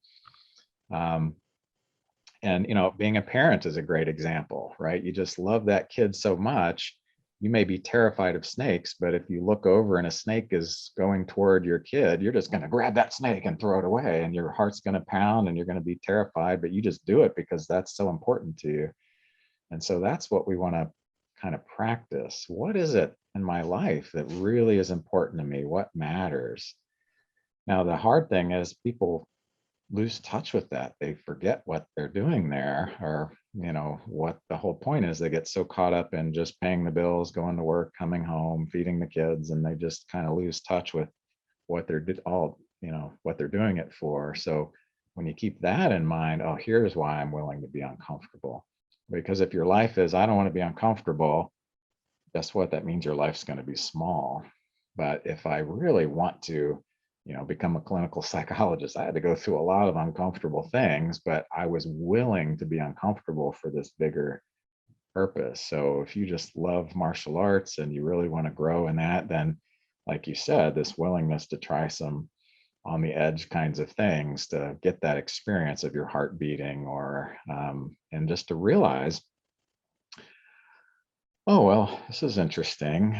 And being a parent is a great example, right? You just love that kid so much. You may be terrified of snakes, but if you look over and a snake is going toward your kid, you're just going to grab that snake and throw it away, and your heart's going to pound and you're going to be terrified, but you just do it because that's so important to you. And so that's what we want to kind of practice. What is it in my life that really is important to me? What matters? Now, the hard thing is people lose touch with that. They forget what they're doing there, or what the whole point is. They get so caught up in just paying the bills, going to work, coming home, feeding the kids, and they just kind of lose touch with what they're what they're doing it for. So when you keep that in mind, oh, here's why I'm willing to be uncomfortable. Because if your life is, I don't want to be uncomfortable, guess what? That means your life's going to be small. But if I really want to become a clinical psychologist, I had to go through a lot of uncomfortable things, but I was willing to be uncomfortable for this bigger purpose. So if you just love martial arts and you really want to grow in that, then like you said, this willingness to try some on the edge kinds of things to get that experience of your heart beating, or and just to realize, oh, well, this is interesting,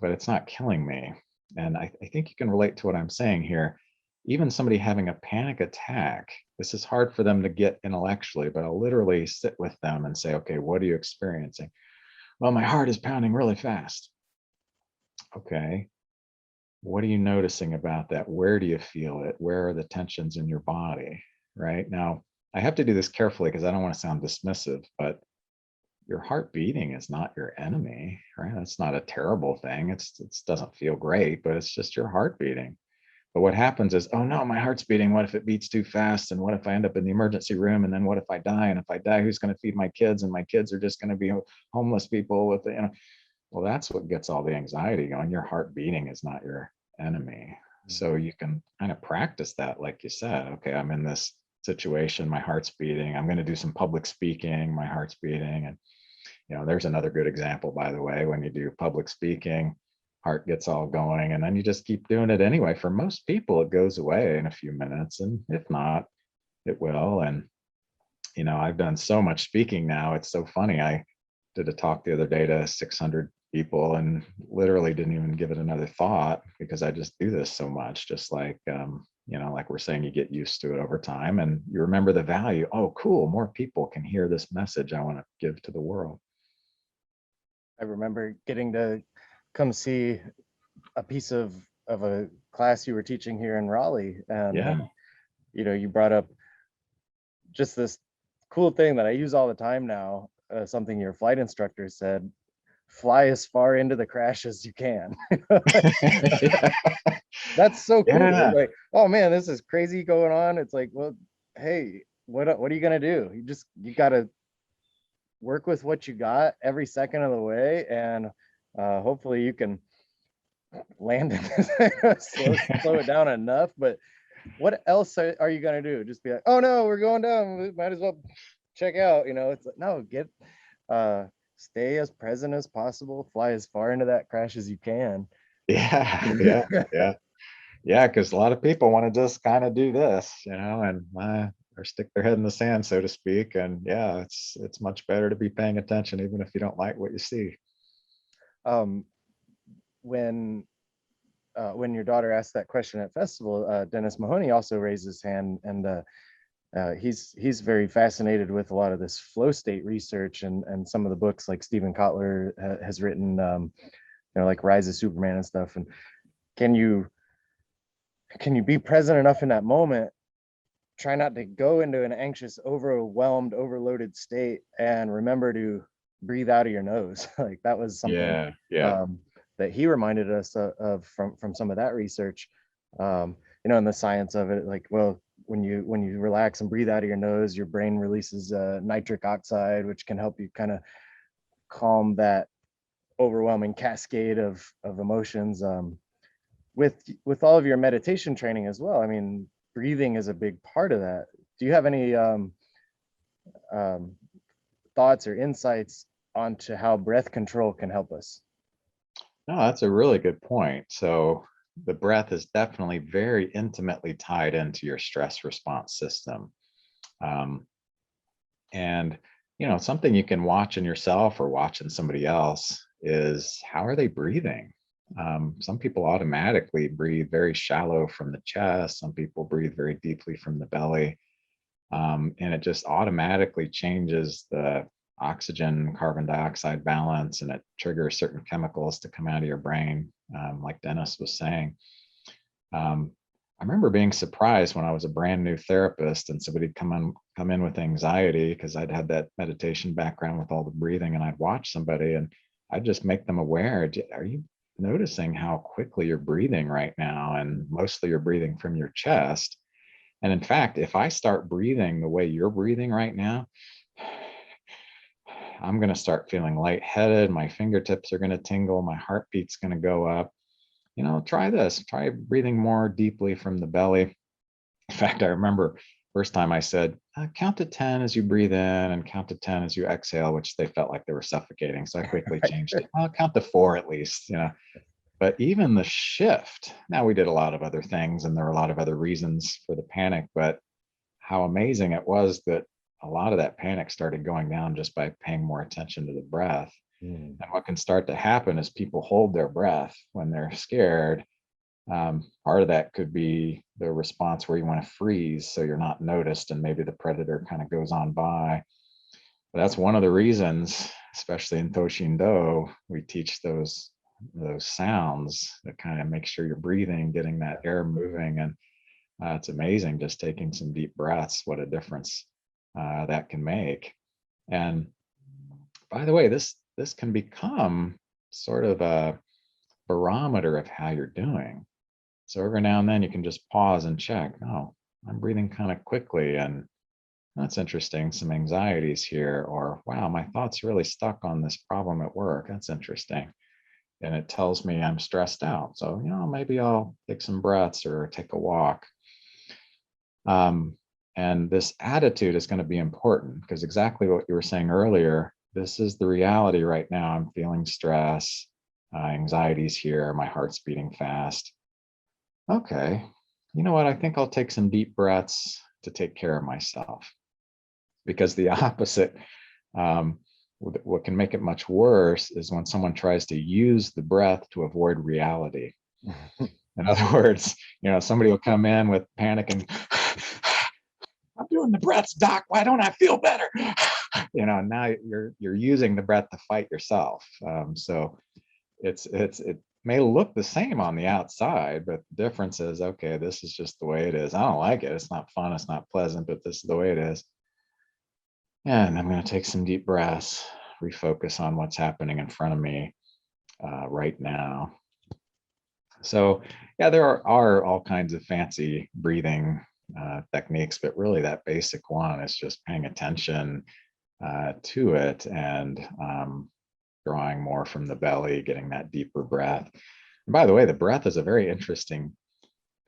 but it's not killing me. And I think you can relate to what I'm saying here. Even somebody having a panic attack, this is hard for them to get intellectually, but I'll literally sit with them and say, okay, what are you experiencing? Well, my heart is pounding really fast. Okay. What are you noticing about that? Where do you feel it? Where are the tensions in your body? Right now, I have to do this carefully because I don't want to sound dismissive, but your heart beating is not your enemy, right? That's not a terrible thing. It doesn't feel great, but it's just your heart beating. But what happens is, oh no, my heart's beating. What if it beats too fast? And what if I end up in the emergency room? And then what if I die? And if I die, who's going to feed my kids? And my kids are just going to be homeless people with well, that's what gets all the anxiety going. Your heart beating is not your enemy. So you can kind of practice that, like you said. Okay, I'm in this situation, my heart's beating. I'm going to do some public speaking, my heart's beating. And there's another good example, by the way. When you do public speaking, heart gets all going, and then you just keep doing it anyway. For most people, it goes away in a few minutes, and if not, it will. And I've done so much speaking now, it's so funny. I did a talk the other day to 600 people and literally didn't even give it another thought, because I just do this so much. Just like like we're saying, you get used to it over time and you remember the value. Oh, cool, more people can hear this message I want to give to the world. I remember getting to come see a piece of a class you were teaching here in Raleigh, and Yeah. you brought up just this cool thing that I use all the time now. Something your flight instructor said: fly as far into the crash as you can. Yeah. That's so cool. Yeah. Like, oh man, this is crazy going on. It's like, well, hey, what are you gonna do? You gotta work with what you got every second of the way, and hopefully you can land it, slow it down enough. But what else are you gonna do? Just be like, oh no, we're going down, we might as well check out. It's like, no, stay as present as possible, fly as far into that crash as you can. Yeah, because a lot of people want to just kind of do this, and or stick their head in the sand, so to speak. And yeah, it's much better to be paying attention, even if you don't like what you see. um when your daughter asked that question at festival, Dennis Mahoney also raised his hand, and he's very fascinated with a lot of this flow state research, and some of the books like Stephen Kotler has written, like Rise of Superman and stuff. And can you be present enough in that moment, try not to go into an anxious, overwhelmed, overloaded state, and remember to breathe out of your nose? Like, that was something Yeah. that he reminded us of from some of that research, and the science of it. Like, well, when you relax and breathe out of your nose, your brain releases nitric oxide, which can help you kind of calm that overwhelming cascade of emotions. With all of your meditation training as well, I mean, breathing is a big part of that. Do you have any thoughts or insights onto how breath control can help us? No, that's a really good point. So the breath is definitely very intimately tied into your stress response system. Um, and something you can watch in yourself or watch in somebody else is, how are they breathing? Some people automatically breathe very shallow from the chest. Some people breathe very deeply from the belly. And it just automatically changes the oxygen carbon dioxide balance, and it triggers certain chemicals to come out of your brain, like Dennis was saying. I remember being surprised when I was a brand new therapist and somebody come in with anxiety, because I'd had that meditation background with all the breathing, and I'd watch somebody and I'd just make them aware, are you noticing how quickly you're breathing right now? And mostly you're breathing from your chest. And in fact, if I start breathing the way you're breathing right now, I'm going to start feeling lightheaded. My fingertips are going to tingle. My heartbeat's going to go up. Try this. Try breathing more deeply from the belly. In fact, I remember first time I said, count to 10 as you breathe in and count to 10 as you exhale, which they felt like they were suffocating. So I quickly changed it. I'll count to 4 at least, But even the shift, now we did a lot of other things and there were a lot of other reasons for the panic, but how amazing it was that a lot of that panic started going down just by paying more attention to the breath. And what can start to happen is people hold their breath when they're scared. Part of that could be the response where you want to freeze so you're not noticed and maybe the predator kind of goes on by. But that's one of the reasons, especially in Toshin Do, we teach those sounds that kind of make sure you're breathing, getting that air moving. And it's amazing just taking some deep breaths, what a difference that can make. And by the way, this can become sort of a barometer of how you're doing. So every now and then you can just pause and check, oh, I'm breathing kind of quickly, and that's interesting, some anxieties here, or wow, my thoughts really stuck on this problem at work. That's interesting. And it tells me I'm stressed out. So, maybe I'll take some breaths or take a walk. And this attitude is going to be important, because exactly what you were saying earlier, this is the reality right now. I'm feeling stress, anxiety's here, my heart's beating fast. Okay, you know what? I think I'll take some deep breaths to take care of myself. Because the opposite, what can make it much worse is when someone tries to use the breath to avoid reality. In other words, somebody will come in with panic and I'm doing the breaths, doc. Why don't I feel better? Now you're using the breath to fight yourself. So it may look the same on the outside, but the difference is, okay, this is just the way it is. I don't like it. It's not fun. It's not pleasant, but this is the way it is. And I'm going to take some deep breaths, refocus on what's happening in front of me right now. So, yeah, there are all kinds of fancy breathing techniques, but really that basic one is just paying attention to it and drawing more from the belly, getting that deeper breath. And by the way, the breath is a very interesting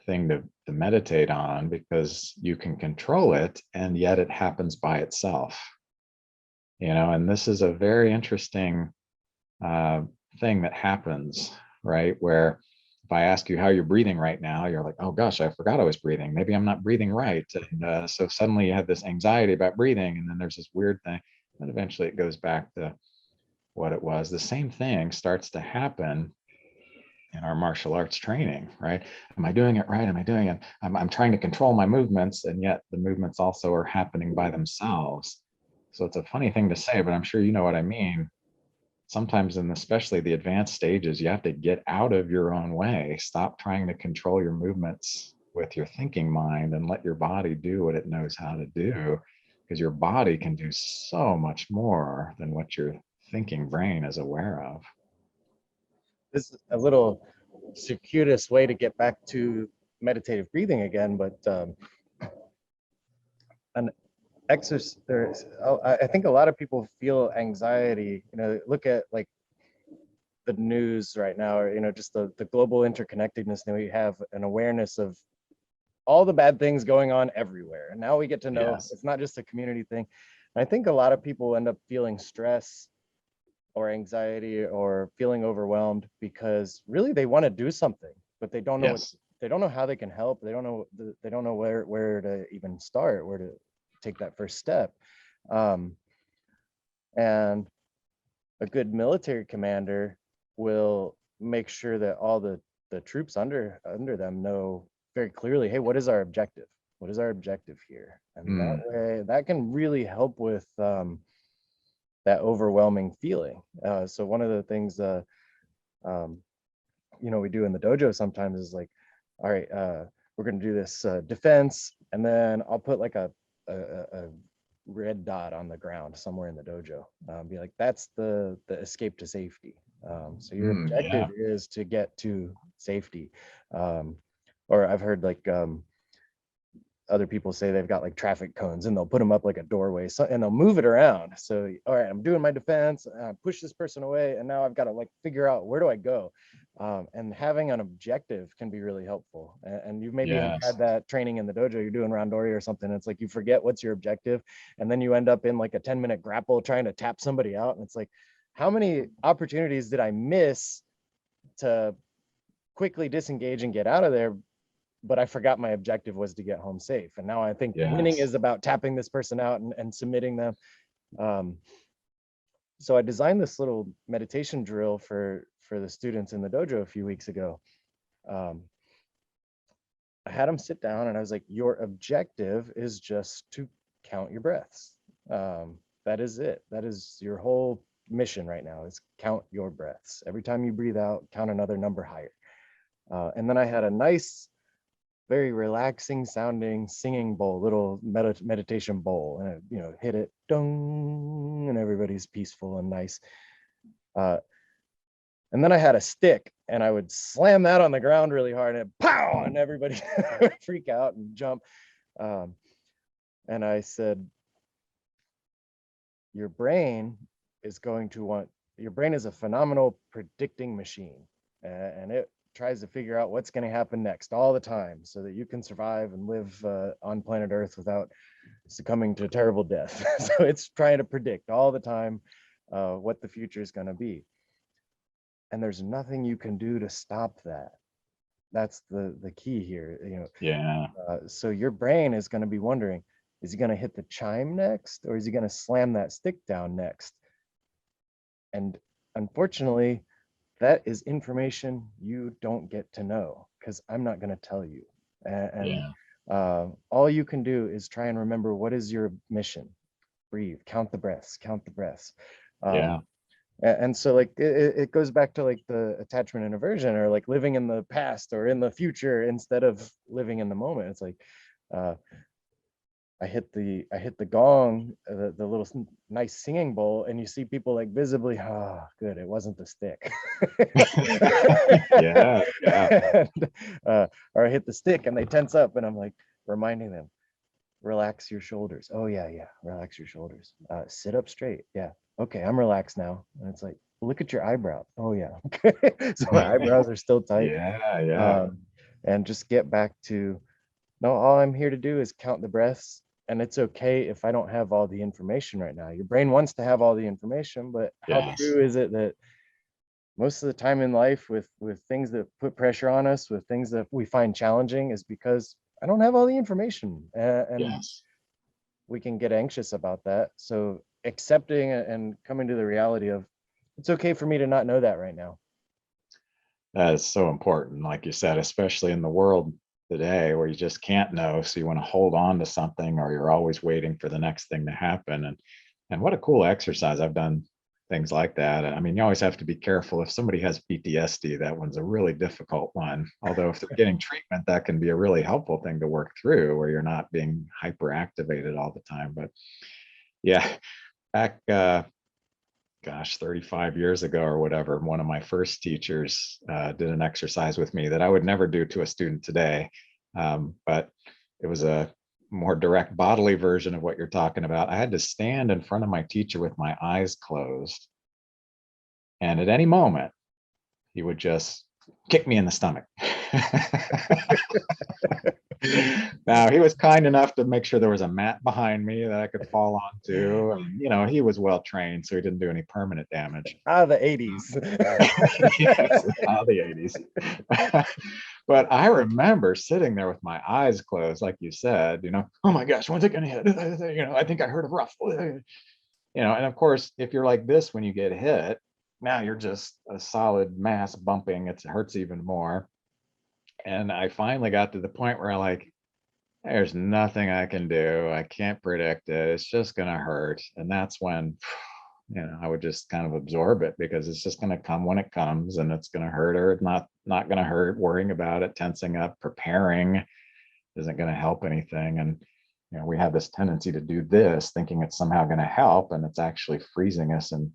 thing to meditate on, because you can control it and yet it happens by itself. And this is a very interesting thing that happens, right? Where if I ask you how you're breathing right now, you're like, oh gosh, I forgot I was breathing. Maybe I'm not breathing right. And so suddenly you have this anxiety about breathing, and then there's this weird thing. And eventually it goes back to what it was. The same thing starts to happen in our martial arts training, right? Am I doing it right? Am I doing it? I'm trying to control my movements, and yet the movements also are happening by themselves. So it's a funny thing to say, but I'm sure you know what I mean. Sometimes, and especially the advanced stages, you have to get out of your own way. Stop trying to control your movements with your thinking mind and let your body do what it knows how to do, because your body can do so much more than what your thinking brain is aware of. This is a little circuitous way to get back to meditative breathing again, but exercise. I think a lot of people feel anxiety. Look at like the news right now, or just the global interconnectedness that we have, an awareness of all the bad things going on everywhere. And now we get to know Yes. it's not just a community thing. And I think a lot of people end up feeling stress or anxiety or feeling overwhelmed because really they want to do something, but they don't know what, Yes. they don't know how they can help. They don't know where to even start, where to take that first step. Um, and a good military commander will make sure that all the troops under them know very clearly, hey, what is our objective? What is our objective here? And that Mm, way, that can really help with that overwhelming feeling. So one of the things um, we do in the dojo sometimes is like, all right, we're going to do this defense, and then I'll put like a red dot on the ground somewhere in the dojo. Be like, that's the escape to safety. So your objective yeah. is to get to safety. Um, or I've heard like other people say they've got like traffic cones and they'll put them up like a doorway, and they'll move it around. So, all right, I'm doing my defense, I push this person away, and now I've got to like figure out where do I go. And having an objective can be really helpful. And you maybe have Yes. had that training in the dojo, you're doing randori or something. It's like you forget what's your objective, and then you end up in like a 10-minute grapple trying to tap somebody out. And it's like, how many opportunities did I miss to quickly disengage and get out of there, but I forgot my objective was to get home safe. And now I think winning Yes. is about tapping this person out and submitting them. Um, so I designed this little meditation drill for the students in the dojo a few weeks ago. Um, I had them sit down and I was like, your objective is just to count your breaths. That is it. That is your whole mission right now, is count your breaths. Every time you breathe out, count another number higher. And then I had a nice, very relaxing sounding singing bowl, little meditation bowl, and hit it, dong, and everybody's peaceful and nice. And then I had a stick, and I would slam that on the ground really hard, and pow, and everybody would freak out and jump. And I said, your brain is a phenomenal predicting machine, and it tries to figure out what's going to happen next all the time so that you can survive and live on planet Earth without succumbing to terrible death. So it's trying to predict all the time what the future is going to be. And there's nothing you can do to stop that. That's the key here. Yeah. So your brain is going to be wondering, is he going to hit the chime next, or is he going to slam that stick down next? And unfortunately, that is information you don't get to know, because I'm not going to tell you. And Yeah. all you can do is try and remember, what is your mission? Breathe, count the breaths, count the breaths. Yeah. And so like it goes back to like the attachment and aversion, or like living in the past or in the future instead of living in the moment. It's like I hit the gong, the little nice singing bowl, and you see people like visibly, good, it wasn't the stick. Yeah. Yeah. And, or I hit the stick and they tense up, and I'm like reminding them, relax your shoulders. Oh yeah, relax your shoulders. Sit up straight. Yeah. Okay, I'm relaxed now. And it's like, look at your eyebrow. Oh yeah. Okay. So my eyebrows are still tight. Yeah. Yeah. And just get back to, no, all I'm here to do is count the breaths. And it's okay if I don't have all the information right now. Your brain wants to have all the information, but how Yes. true is it that most of the time in life, with things that put pressure on us, with things that we find challenging, is because I don't have all the information. And Yes. we can get anxious about that. So accepting and coming to the reality of, it's okay for me to not know that right now. That is so important, like you said, especially in the world today where you just can't know. So you want to hold on to something, or you're always waiting for the next thing to happen. And what a cool exercise. I've done things like that. I mean, you always have to be careful. If somebody has PTSD, that one's a really difficult one. Although if they're getting treatment, that can be a really helpful thing to work through, where you're not being hyperactivated all the time. But yeah, back 35 years ago or whatever, one of my first teachers did an exercise with me that I would never do to a student today. But it was more direct bodily version of what you're talking about. I had to stand in front of my teacher with my eyes closed. And at any moment, he would just kick me in the stomach. Now, he was kind enough to make sure there was a mat behind me that I could fall onto. And, he was well trained, so he didn't do any permanent damage. The 80s. Yes, the 80s. But I remember sitting there with my eyes closed, like you said, oh my gosh, when's it going to hit? I think I heard a ruffle. And of course, if you're like this when you get hit, now you're just a solid mass bumping. It hurts even more. And I finally got to the point where there's nothing I can do. I can't predict it. It's just going to hurt. And that's when, I would just kind of absorb it, because it's just going to come when it comes, and it's going to hurt, or it's not going to hurt. Worrying about it, tensing up, preparing isn't going to help anything. And, we have this tendency to do this thinking it's somehow going to help, and it's actually freezing us in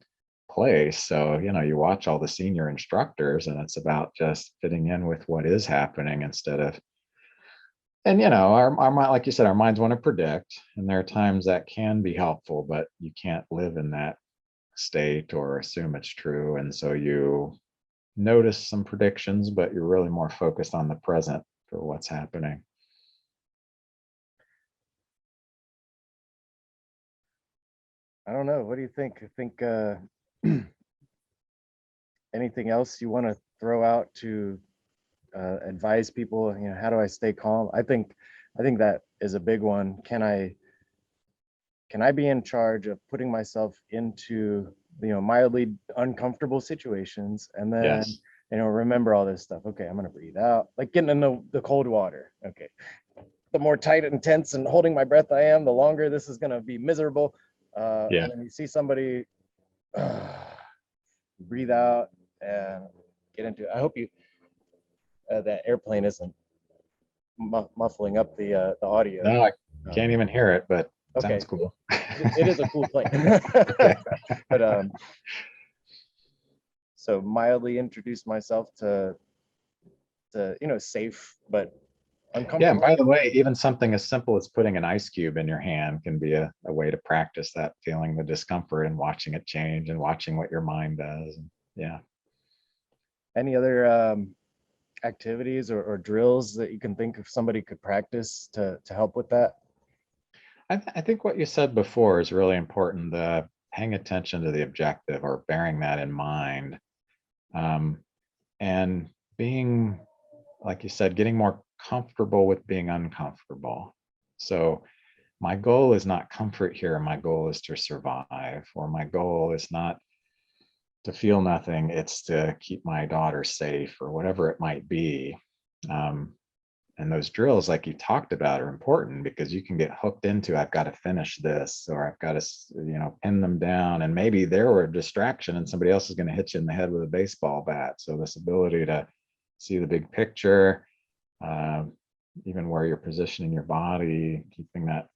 place. So, you watch all the senior instructors, and it's about just fitting in with what is happening instead of, and our mind, like you said, our minds want to predict, and there are times that can be helpful, but you can't live in that state or assume it's true. And so you notice some predictions, but you're really more focused on the present for what's happening. I don't know. What do you think? I think anything else you want to throw out to advise people? How do I stay calm? I think that is a big one. Can I be in charge of putting myself into mildly uncomfortable situations, and then Yes. remember all this stuff? Okay, I'm gonna breathe out, like getting in the cold water. Okay, the more tight and tense and holding my breath I am, the longer this is gonna be miserable. Yeah. And then you see somebody breathe out and get into it. I hope you that airplane isn't muffling up the audio. No, I can't even hear it, but it Okay, sounds cool. it is a cool plane. Okay. But so mildly introduce myself to safe but uncomfortable. Yeah, and by the way, even something as simple as putting an ice cube in your hand can be a way to practice that, feeling the discomfort and watching it change and watching what your mind does. Yeah. Any other activities or drills that you can think of somebody could practice to help with that? I think what you said before is really important, the paying attention to the objective, or bearing that in mind. And being, like you said, getting more comfortable with being uncomfortable. So my goal is not comfort here. My goal is to survive, or my goal is not to feel nothing. It's to keep my daughter safe, or whatever it might be. And those drills, like you talked about, are important, because you can get hooked into, I've got to finish this, or I've got to, pin them down. And maybe they were a distraction and somebody else is going to hit you in the head with a baseball bat. So this ability to see the big picture, even where you're positioning your body, keeping that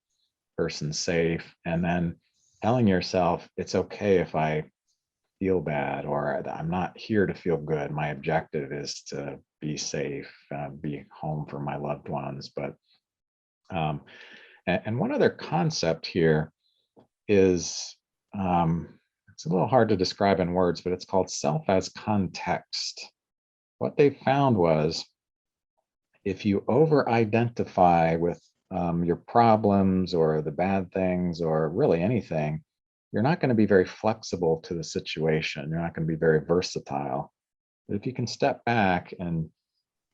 person safe, and then telling yourself, it's okay if I feel bad, or I'm not here to feel good. My objective is to be safe, be home for my loved ones. But and one other concept here is, it's a little hard to describe in words, but it's called self as context. What they found was, if you over identify with your problems or the bad things, or really anything, you're not going to be very flexible to the situation. You're not going to be very versatile. But if you can step back and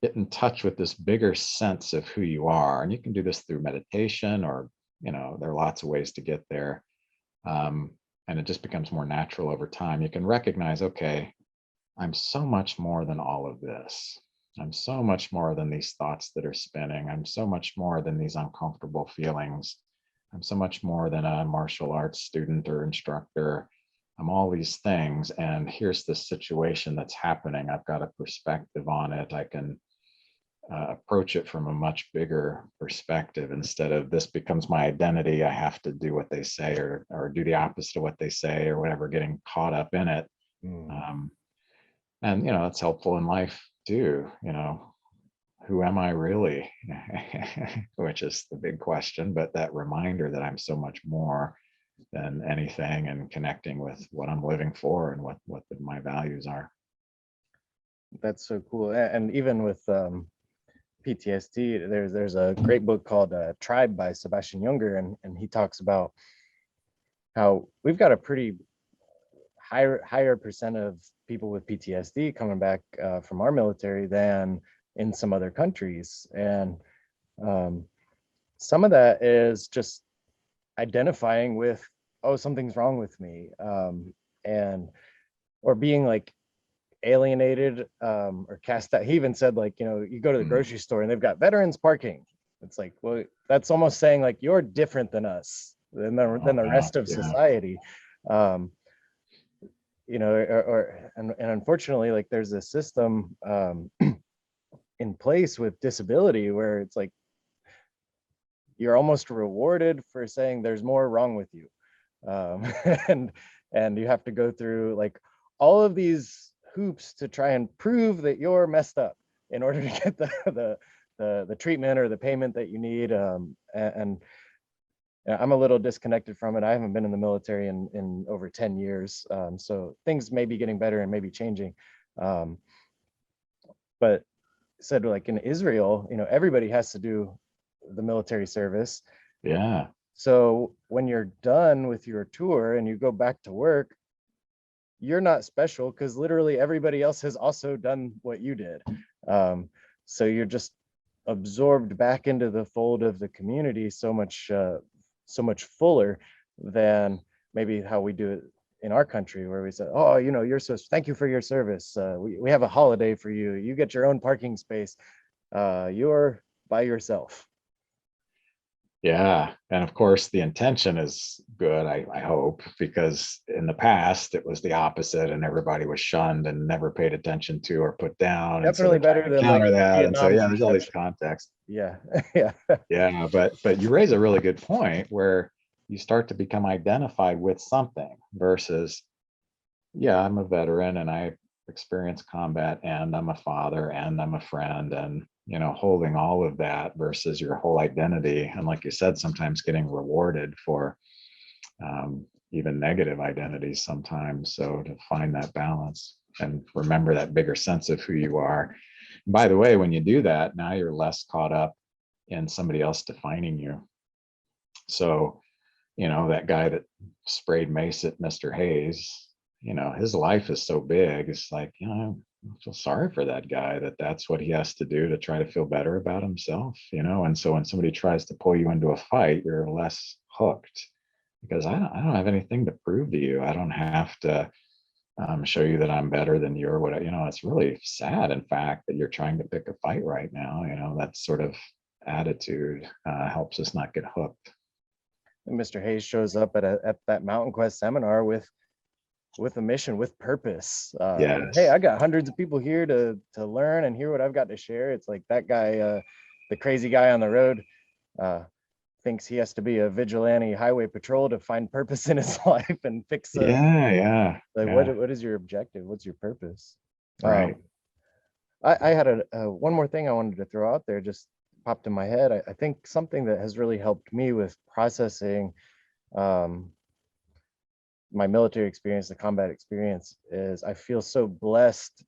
get in touch with this bigger sense of who you are, and you can do this through meditation, or, there are lots of ways to get there. And it just becomes more natural over time. You can recognize, okay, I'm so much more than all of this. I'm so much more than these thoughts that are spinning. I'm so much more than these uncomfortable feelings. I'm so much more than a martial arts student or instructor. I'm all these things. And here's this situation that's happening. I've got a perspective on it. I can approach it from a much bigger perspective, instead of this becomes my identity. I have to do what they say, or do the opposite of what they say, or whatever, getting caught up in it. And, it's helpful in life too. who am I really? Which is the big question, but that reminder that I'm so much more than anything, and connecting with what I'm living for and what my values are. That's so cool. And even with PTSD, there's a great book called Tribe by Sebastian Junger, and he talks about how we've got a pretty higher percent of people with PTSD coming back from our military than in some other countries. And some of that is just identifying with, oh, something's wrong with me, and or being like alienated, or cast out. He even said, like, you go to the grocery store and they've got veterans parking. It's like, well, that's almost saying like you're different than us, than the rest of society. And unfortunately, like, there's a system in place with disability where it's like you're almost rewarded for saying there's more wrong with you, and you have to go through like all of these hoops to try and prove that you're messed up in order to get the treatment or the payment that you need. And I'm a little disconnected from it. I haven't been in the military in over 10 years, so things may be getting better and maybe changing. But said, like, in Israel, everybody has to do the military service. Yeah. So when you're done with your tour and you go back to work, you're not special because literally everybody else has also done what you did. So you're just absorbed back into the fold of the community so much fuller than maybe how we do it in our country, where we say, oh, you're so, thank you for your service. We have a holiday for you. You get your own parking space. You're by yourself. Yeah. And of course, the intention is good, I hope, because in the past it was the opposite and everybody was shunned and never paid attention to or put down. Definitely and so better than like counter that. And so, Vietnam yeah, there's all these construction. contexts. Yeah. Yeah. Yeah. But you raise a really good point where you start to become identified with something versus, yeah, I'm a veteran and I experienced combat and I'm a father and I'm a friend, and holding all of that versus your whole identity. And like you said, sometimes getting rewarded for even negative identities sometimes. So to find that balance and remember that bigger sense of who you are. And by the way, when you do that, now you're less caught up in somebody else defining you. So, that guy that sprayed mace at Mr. Hayes, his life is so big. It's like, I feel sorry for that guy that's what he has to do to try to feel better about himself, and so when somebody tries to pull you into a fight, you're less hooked because I don't have anything to prove to you. I don't have to show you that I'm better than you or what. It's really sad, in fact, that you're trying to pick a fight right now. That sort of attitude helps us not get hooked. And Mr. Hayes shows up at that Mountain Quest seminar with a mission, with purpose. Yes. Hey, I got hundreds of people here to learn and hear what I've got to share. It's like that guy, the crazy guy on the road, thinks he has to be a vigilante highway patrol to find purpose in his life and fix Yeah. like, Yeah. what is your objective? What's your purpose? Right. I had one more thing I wanted to throw out there, just popped in my head. I think something that has really helped me with processing my military experience, the combat experience, is I feel so blessed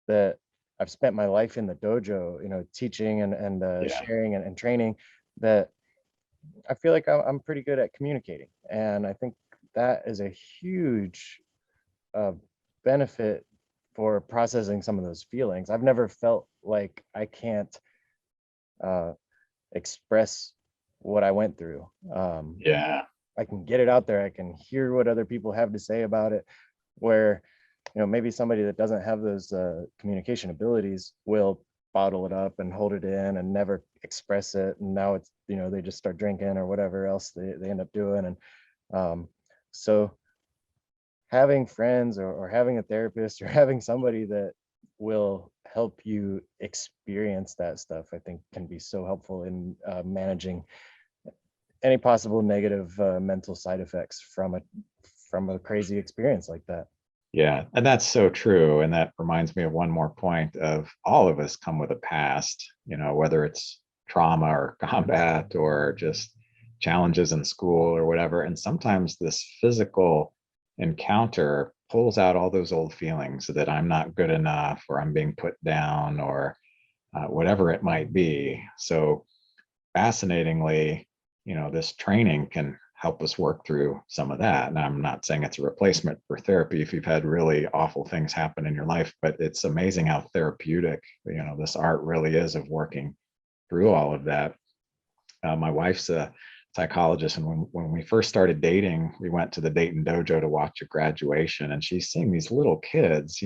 that I've spent my life in the dojo, teaching and Yeah. sharing and training, that I feel like I'm pretty good at communicating. And I think that is a huge benefit for processing some of those feelings. I've never felt like I can't express what I went through. Yeah. I can get it out there. I can hear what other people have to say about it, where, maybe somebody that doesn't have those communication abilities will bottle it up and hold it in and never express it. And now it's, they just start drinking or whatever else they end up doing. And so having friends or having a therapist or having somebody that will help you experience that stuff, I think can be so helpful in managing any possible negative mental side effects from a crazy experience like that. Yeah, and that's so true. And that reminds me of one more point of all of us come with a past, whether it's trauma or combat or just challenges in school or whatever. And sometimes this physical encounter pulls out all those old feelings that I'm not good enough or I'm being put down or whatever it might be. So fascinatingly, this training can help us work through some of that. And I'm not saying it's a replacement for therapy if you've had really awful things happen in your life, but it's amazing how therapeutic, this art really is of working through all of that. My wife's a psychologist, and when we first started dating, we went to the Dayton Dojo to watch a graduation, and she's seeing these little kids,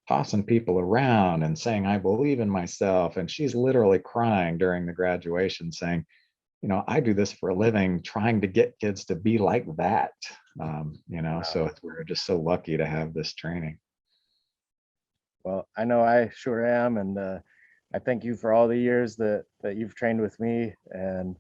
tossing people around and saying, I believe in myself. And she's literally crying during the graduation saying, I do this for a living, trying to get kids to be like that. So we're just so lucky to have this training. Well, I know I sure am. And I thank you for all the years that you've trained with me. And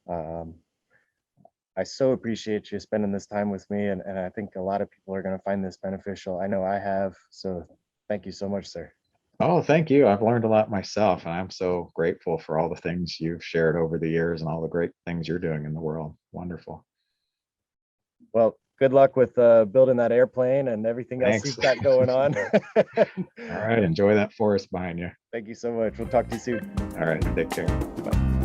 I so appreciate you spending this time with me. And I think a lot of people are going to find this beneficial. I know I have. So thank you so much, sir. Oh, thank you. I've learned a lot myself, and I'm so grateful for all the things you've shared over the years and all the great things you're doing in the world. Wonderful. Well, good luck with building that airplane and everything else Thanks. you've got going on. All right. Enjoy that forest behind you. Thank you so much. We'll talk to you soon. All right. Take care. Bye.